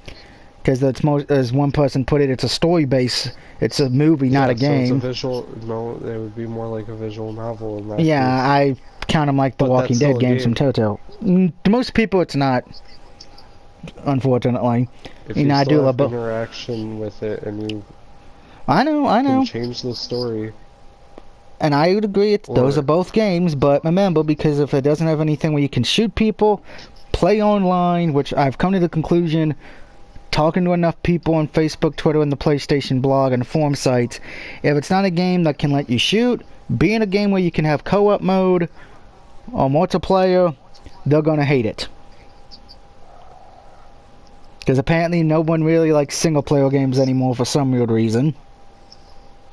because that's as one person put it, it's a story base, it's a movie, not a So game. it's a visual. No, it would be more like a visual novel in that Yeah, case. I count them like the But Walking that's Dead still a games from game. Telltale. To most people, it's not. Unfortunately, If you you know, I do still love have both. interaction with it and you I know. can change the story. And I would agree, those Or- are both games, but remember, because if it doesn't have anything where you can shoot people, play online, which I've come to the conclusion, talking to enough people on Facebook, Twitter, and the PlayStation blog and forum sites, if it's not a game that can let you shoot, be in a game where you can have co-op mode or multiplayer, they're going to hate it. Because apparently no one really likes single-player games anymore for some weird reason.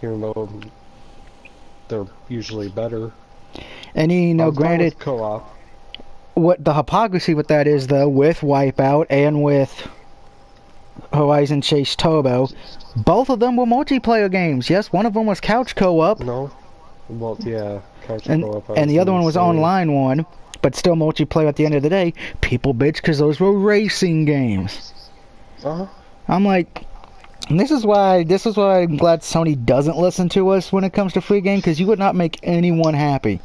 Even though they're usually better. And you know, I'm fine granted, with co-op. what the hypocrisy with that is, though, with Wipeout and with Horizon Chase Turbo, both of them were multiplayer games. Yes, one of them was couch co-op, No? Well, yeah, couch and co-op. the other one was online one, but still multiplayer at the end of the day. People bitch because those were racing games. Uh-huh. I'm like, and this is why I'm glad Sony doesn't listen to us when it comes to free game, because you would not make anyone happy.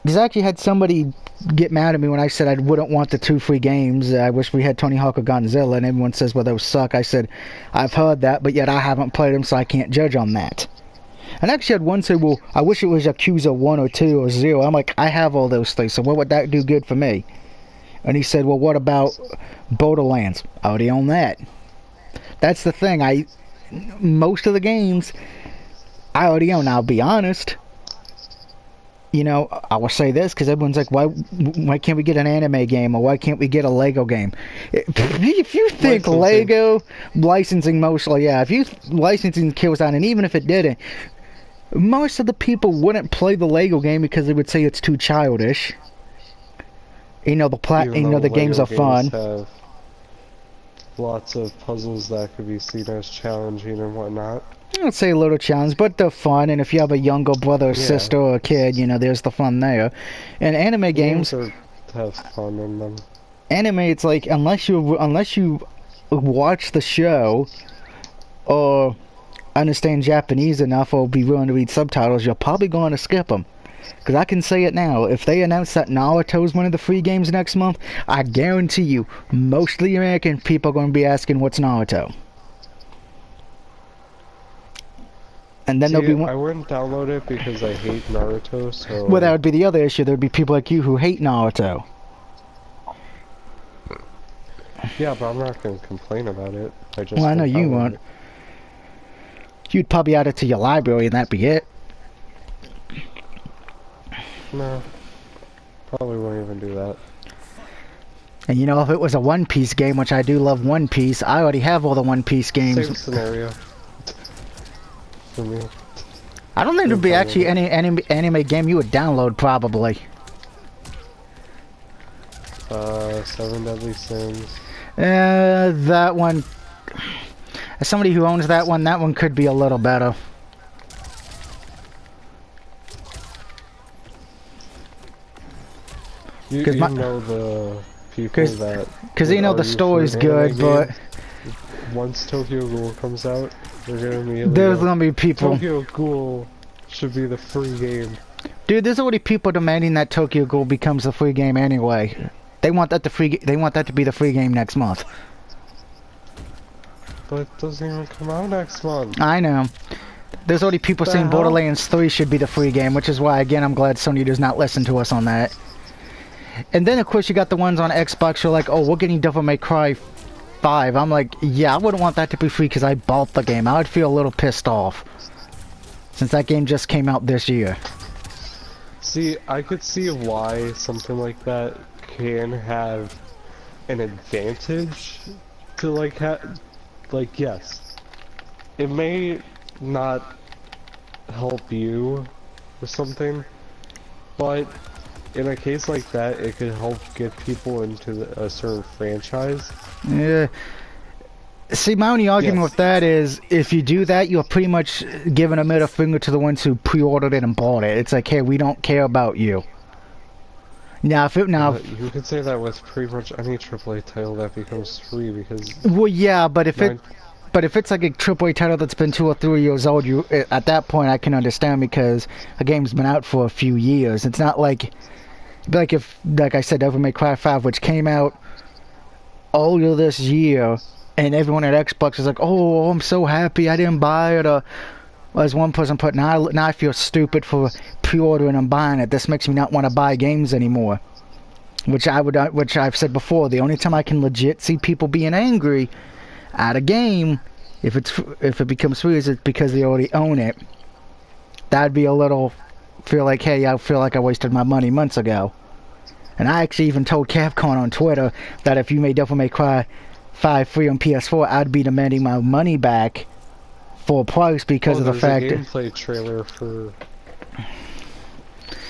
Because I actually had somebody get mad at me when I said I wouldn't want the 2 free games. I wish we had Tony Hawk or Godzilla, and everyone says, well, those suck. I said, I've heard that, but yet I haven't played them, so I can't judge on that. And I actually had one say, well, I wish it was Yakuza 1 or 2 or 0. I'm like, I have all those things, so what would that do good for me? And he said, well, what about Borderlands? I already own that. That's the thing. Most of the games I already own. Now, I'll be honest. You know, I will say this because everyone's like, why can't we get an anime game, or why can't we get a Lego game? If you think Lego licensing mostly, yeah, if you licensing kills out, and even if it didn't, most of the people wouldn't play the Lego game because they would say it's too childish. You know, the games are fun. Have lots of puzzles that could be seen as challenging and whatnot. I'd say a little challenge, but they're fun, and if you have a younger brother or sister or a kid, you know, there's the fun there. And anime games have fun in them. Anime, it's like, unless you watch the show or understand Japanese enough or be willing to read subtitles, you're probably going to skip them. Because I can say it now, if they announce that Naruto is one of the free games next month, I guarantee you, most of the American people are going to be asking, what's Naruto? And then there'll be one. I wouldn't download it because I hate Naruto, so... Well, that would be the other issue. There'd be people like you who hate Naruto. Yeah, but I'm not going to complain about it. Well, I know you won't. You'd probably add it to your library and that'd be it. No. Probably won't even do that. And you know, if it was a One Piece game, which I do love One Piece, I already have all the One Piece games. Same scenario. For me. I don't think there'd be actually any anime game you would download, probably. 7 Deadly Sins. That one... As somebody who owns that one could be a little better. You know the people that... Because you know the story's good, but... Once Tokyo Ghoul comes out, there's gonna be people... Tokyo Ghoul should be the free game. Dude, there's already people demanding that Tokyo Ghoul becomes the free game anyway. They want that to be the free game next month. But it doesn't even come out next month. I know. There's already people saying Borderlands 3 should be the free game, which is why, again, I'm glad Sony does not listen to us on that. And then, of course, you got the ones on Xbox who are like, oh, we're getting Devil May Cry 5. I'm like, yeah, I wouldn't want that to be free because I bought the game. I would feel a little pissed off. Since that game just came out this year. See, I could see why something like that can have an advantage to, like, yes. It may not help you or something, But in a case like that, it could help get people into a certain franchise. Yeah. See, my only argument Yes. with that is, if you do that, you're pretty much giving a middle finger to the ones who pre-ordered it and bought it. It's like, hey, we don't care about you. Now, You could say that with pretty much any AAA title that becomes free because well, yeah, but if nine, it's like a AAA title that's been 2 or 3 years old, at that point I can understand because a game's been out for a few years. It's not like if, like I said, Devil May Cry 5, which came out earlier this year, and everyone at Xbox is like, "Oh, I'm so happy I didn't buy it." Or as one person put, now I feel stupid for pre-ordering and buying it. This makes me not want to buy games anymore. Which I've said before. The only time I can legit see people being angry at a game, if it becomes free, is it because they already own it. That'd be a little feel like, hey, I feel like I wasted my money months ago. And I actually even told Capcom on Twitter that if you made Devil May Cry 5 free on PS4, I'd be demanding my money back full price because of the fact that... there's a gameplay trailer for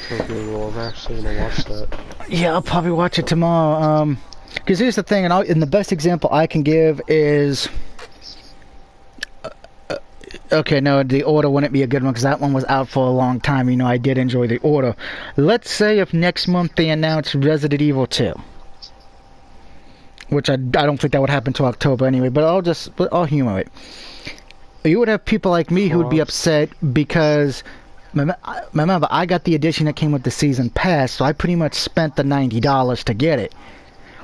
Tokyo Ghoul. I'm actually gonna watch that. Yeah, I'll probably watch it tomorrow. Because here's the thing, and the best example I can give is... okay, no, the Order wouldn't be a good one because that one was out for a long time. You know, I did enjoy the Order. Let's say if next month they announce Resident Evil 2. Which I don't think that would happen till October anyway, but I'll humor it. You would have people like me who would be upset because, remember, I got the edition that came with the season pass, so I pretty much spent the $90 to get it.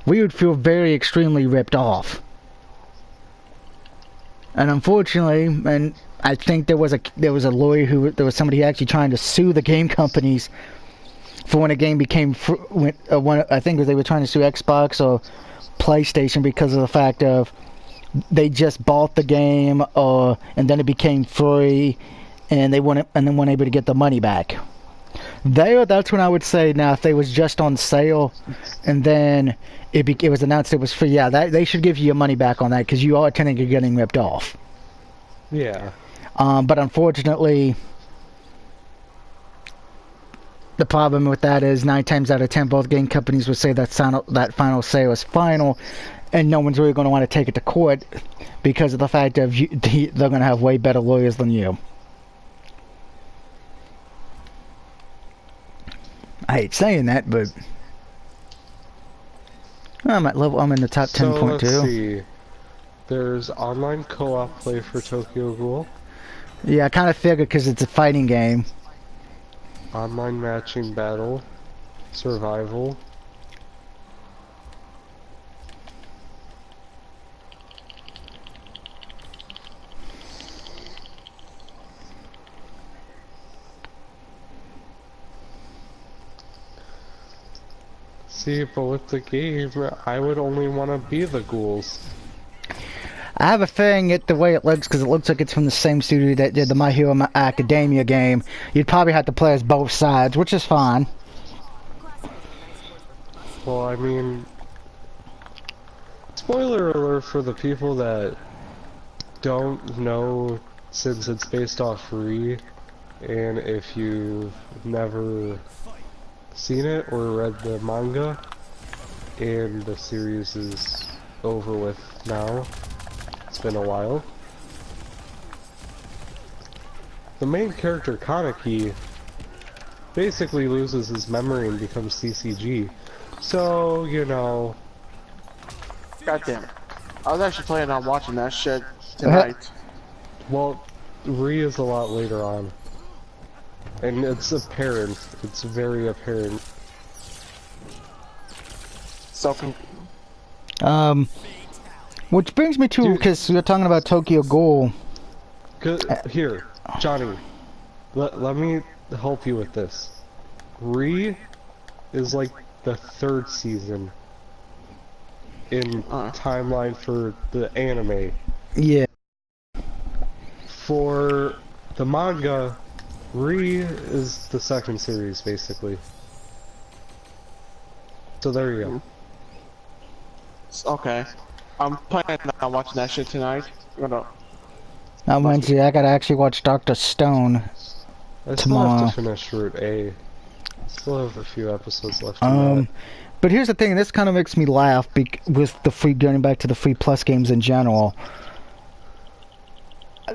We would feel very extremely ripped off. And unfortunately, and I think there was a lawyer there was somebody actually trying to sue the game companies for when a game became I think they were trying to sue Xbox or PlayStation because of the fact of they just bought the game and then it became free and then weren't able to get the money back. That's when I would say, now if they was just on sale and then it was announced it was free, yeah, they should give you your money back on that because you are technically getting ripped off. Yeah. But unfortunately, the problem with that is 9 times out of 10, both game companies would say that final sale is final, and no one's really going to want to take it to court because of the fact that they're going to have way better lawyers than you. I hate saying that, but I'm in the top 10.2. Let's see. There's online co-op play for Tokyo Ghoul. Yeah, I kind of figured because it's a fighting game. Online matching battle. Survival. See, but with the game, I would only want to be the ghouls. I have a feeling the way it looks, because it looks like it's from the same studio that did the My Hero Academia game, you'd probably have to play as both sides, which is fine. Well, I mean, spoiler alert for the people that don't know, since it's based off Re, and if you've never seen it or read the manga, and the series is over with now. It's been a while. The main character, Kaneki, basically loses his memory and becomes CCG. So, you know... God damn it. I was actually planning on watching that shit tonight. Well, Re is a lot later on. And it's apparent. It's very apparent. So, which brings me to, because we're talking about Tokyo Ghoul. Here, Johnny, let me help you with this. Re is like the 3rd season in timeline for the anime. Yeah. For the manga, Re is the 2nd series, basically. So there you go. Okay. I'm planning on watching that shit tonight. On Wednesday, I gotta actually watch Dr. Stone I still tomorrow. have to finish Route A. Still have a few episodes left in that. But here's the thing, and this kind of makes me laugh with the free, going back to the free plus games in general.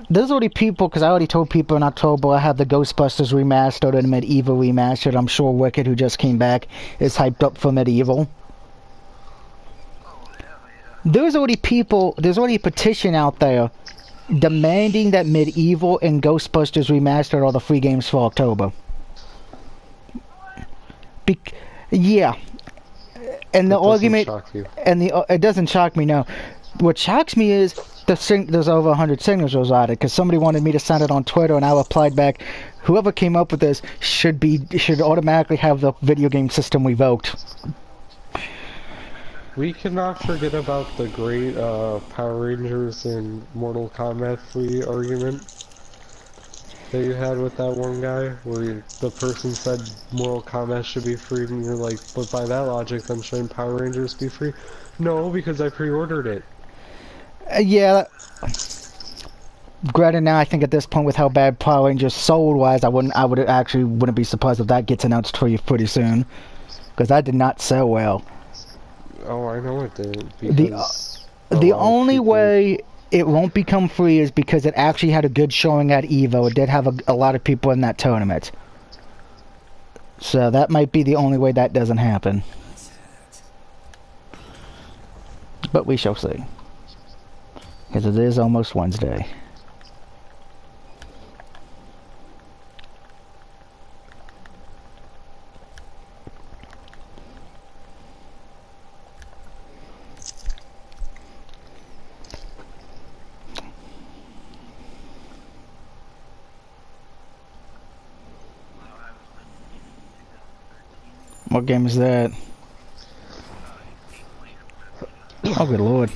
There's already people, because I already told people in October I have the Ghostbusters remastered and Medieval remastered. I'm sure Wicked, who just came back, is hyped up for Medieval. There's already a petition out there demanding that Medieval and Ghostbusters remastered are the free games for October. Yeah. And the argument, and it doesn't shock me, no. What shocks me is there's over 100 signatures on it, because somebody wanted me to send it on Twitter, and I replied back, whoever came up with this should automatically have the video game system revoked. We cannot forget about the great Power Rangers and Mortal Kombat free argument that you had with that one guy, where the person said Mortal Kombat should be free, and you're like, but by that logic, then shouldn't Power Rangers be free? No, because I pre-ordered it. Yeah. Granted, now I think at this point, with how bad Power Rangers sold-wise, I wouldn't be surprised if that gets announced for you pretty soon, because that did not sell well. Oh, I know it didn't. Because the only way it won't become free is because it actually had a good showing at EVO. It did have a lot of people in that tournament. So that might be the only way that doesn't happen. But we shall see. Because it is almost Wednesday. What game is that? Oh, good lord.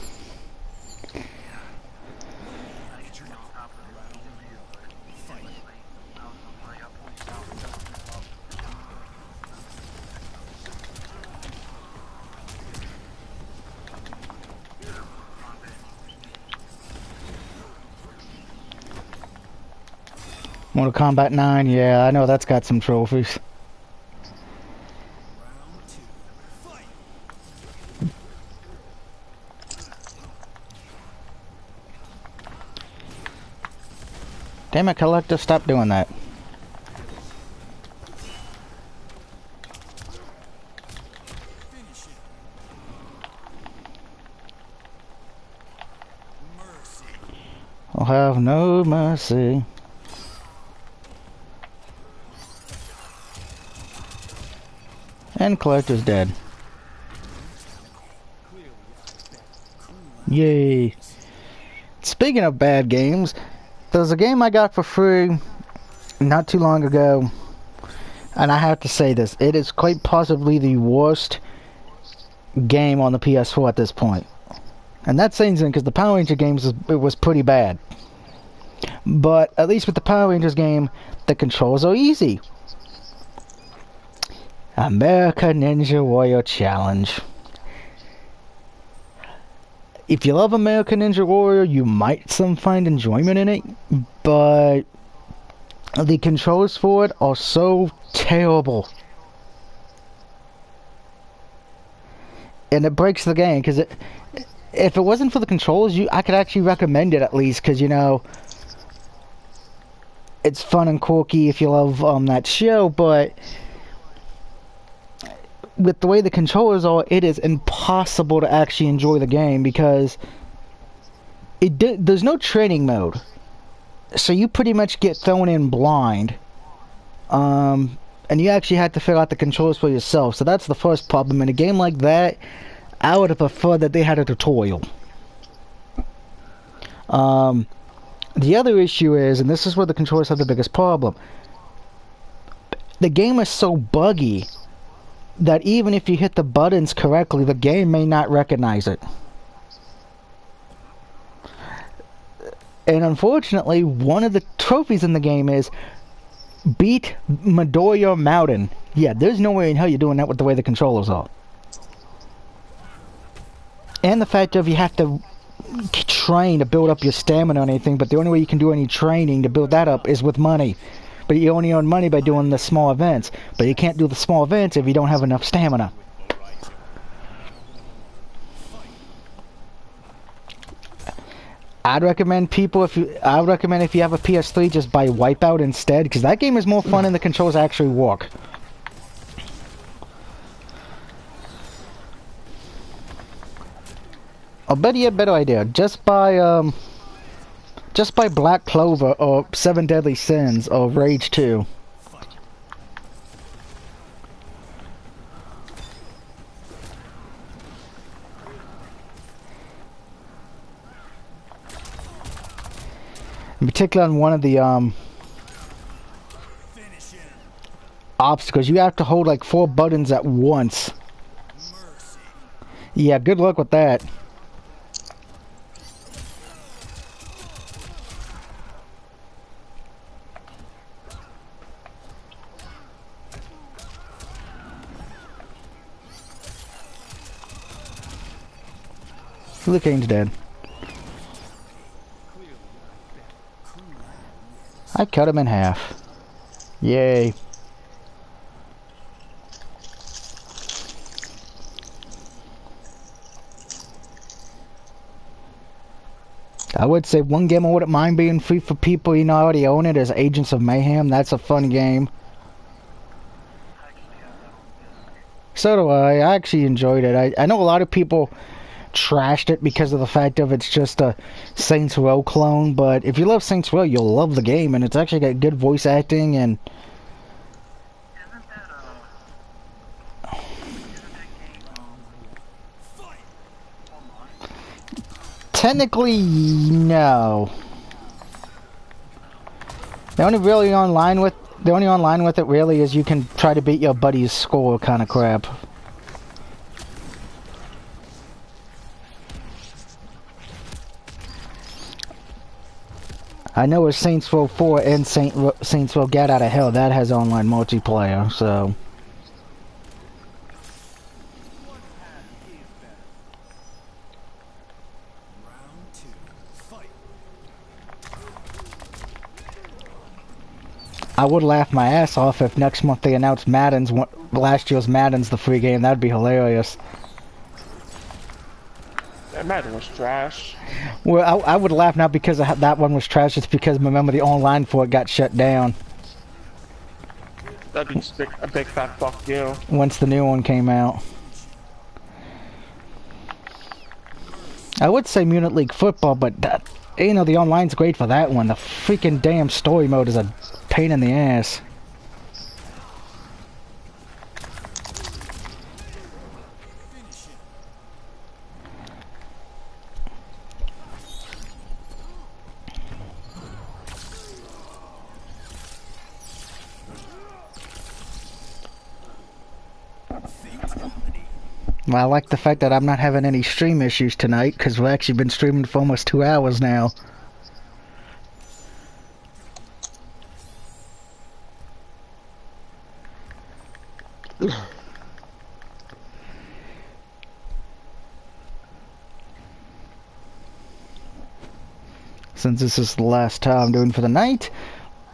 Mortal Kombat 9, yeah, I know that's got some trophies. Damn it, Collector, stop doing that. I'll have no mercy. And Collector's dead. Yay. Speaking of bad games, there's a game I got for free not too long ago, and I have to say this, it is quite possibly the worst game on the PS4 at this point. And that's saying something, because the Power Ranger games, it was pretty bad. But at least with the Power Rangers game, the controls are easy. America Ninja Warrior Challenge. If you love American Ninja Warrior, you might find enjoyment in it, but the controls for it are so terrible. And it breaks the game, because if it wasn't for the controls, I could actually recommend it at least, because, you know, it's fun and quirky if you love that show, but with the way the controllers are, it is impossible to actually enjoy the game, because there's no training mode. So you pretty much get thrown in blind. And you actually have to figure out the controls for yourself. So that's the first problem. In a game like that, I would have preferred that they had a tutorial. The other issue is, and this is where the controllers have the biggest problem, the game is so buggy that even if you hit the buttons correctly, the game may not recognize it. And unfortunately, one of the trophies in the game is beat Midoriya Mountain. Yeah, there's no way in hell you're doing that with the way the controllers are. And the fact of you have to train to build up your stamina or anything, but the only way you can do any training to build that up is with money. but you only earn money by doing the small events. But you can't do the small events if you don't have enough stamina. I'd recommend if you have a PS3, just buy Wipeout instead, because that game is more fun and the controls actually work. I'll bet you a better idea. Just buy Black Clover or Seven Deadly Sins or Rage 2. In particular on one of the obstacles, you have to hold like 4 buttons at once. Yeah, good luck with that. Luke Kane's dead. I cut him in half. Yay. I would say one game I wouldn't mind being free for people you know already own it is Agents of Mayhem. That's a fun game. So do I. I actually enjoyed it. I know a lot of people trashed it because of the fact of it's just a Saints Row clone, but if you love Saints Row, you'll love the game, and it's actually got good voice acting and technically no. The only online with it really is you can try to beat your buddy's score kind of crap. I know it's Saints Row 4 and Saints Row Get Out of Hell. That has online multiplayer, so... I would laugh my ass off if next month they announced last year's Madden's the free game. That'd be hilarious. That Madden was trash. Well, I would laugh not because that one was trash, it's because remember the online for it got shut down. That'd be a big fat fuck you. Once the new one came out. I would say Munich League Football, but that, you know, the online's great for that one. The freaking damn story mode is a pain in the ass. Well, I like the fact that I'm not having any stream issues tonight, because we've actually been streaming for almost 2 hours now. Since this is the last time I'm doing for the night,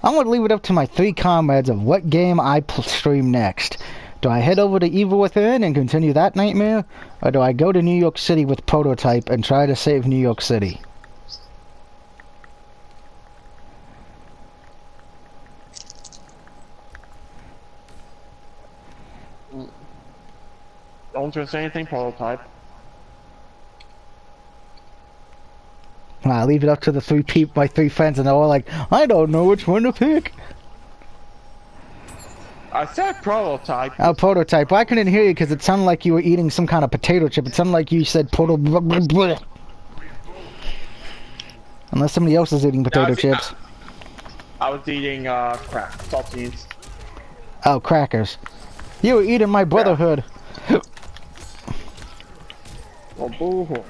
I'm going to leave it up to my 3 comrades of what game I stream next. Do I head over to Evil Within and continue that nightmare? Or do I go to New York City with Prototype and try to save New York City? Don't just say anything, Prototype. I leave it up to the my 3 friends and they're all like, I don't know which one to pick. I said Prototype. Oh, Prototype. Well, I couldn't hear you because it sounded like you were eating some kind of potato chip. It sounded like you said Unless somebody else is eating potato chips. I was eating saltines. Oh, crackers. You were eating my brotherhood. Yeah. Oh, boo-hoo.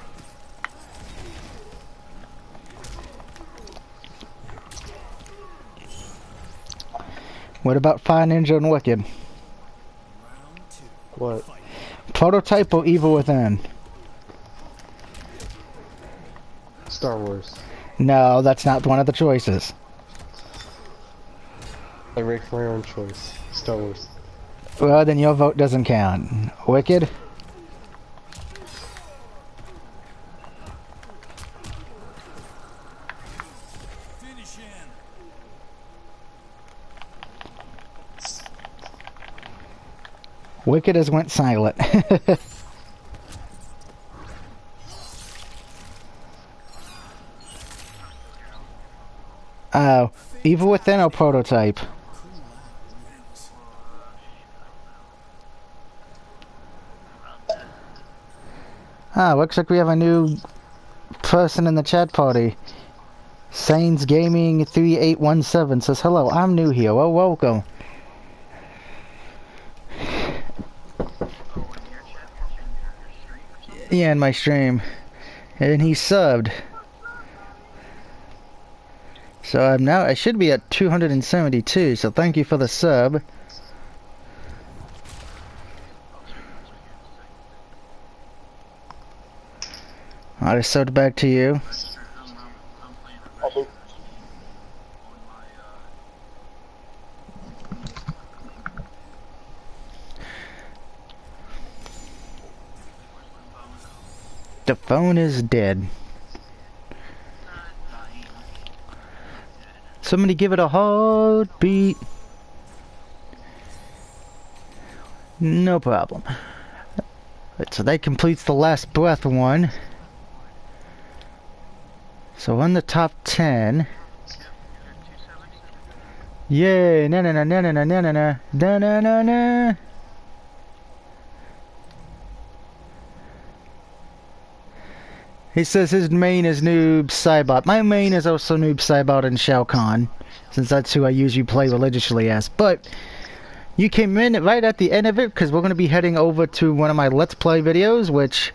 What about Fire Ninja and Wicked? What? Prototype or Evil Within? Star Wars. No, that's not one of the choices. I make my own choice. Star Wars. Well, then your vote doesn't count. Wicked? Finish him. Wicked has went silent. Oh, Evil Within or Prototype? Ah, looks like we have a new person in the chat party. Saints Gaming 3817 says, hello, I'm new here. Well, welcome. Yeah, in my stream. And he subbed. So I'm now, I should be at 272, so thank you for the sub. I just subbed back to you. The phone is dead. Somebody give it a heartbeat. No problem. Right, so that completes the last breath one. So on the top 10. Yay! Na na na na na na na na na na na na. He says his main is Noob Saibot. My main is also Noob Saibot and Shao Kahn, since that's who I usually play religiously as. But you came in right at the end of it, because we're going to be heading over to one of my Let's Play videos, which,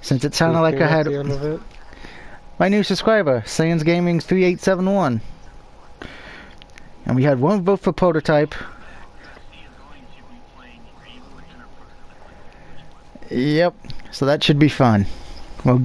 since it sounded like I had my new subscriber, Sans Gaming 3871. And we had one vote for Prototype. Yep, so that should be fun. We'll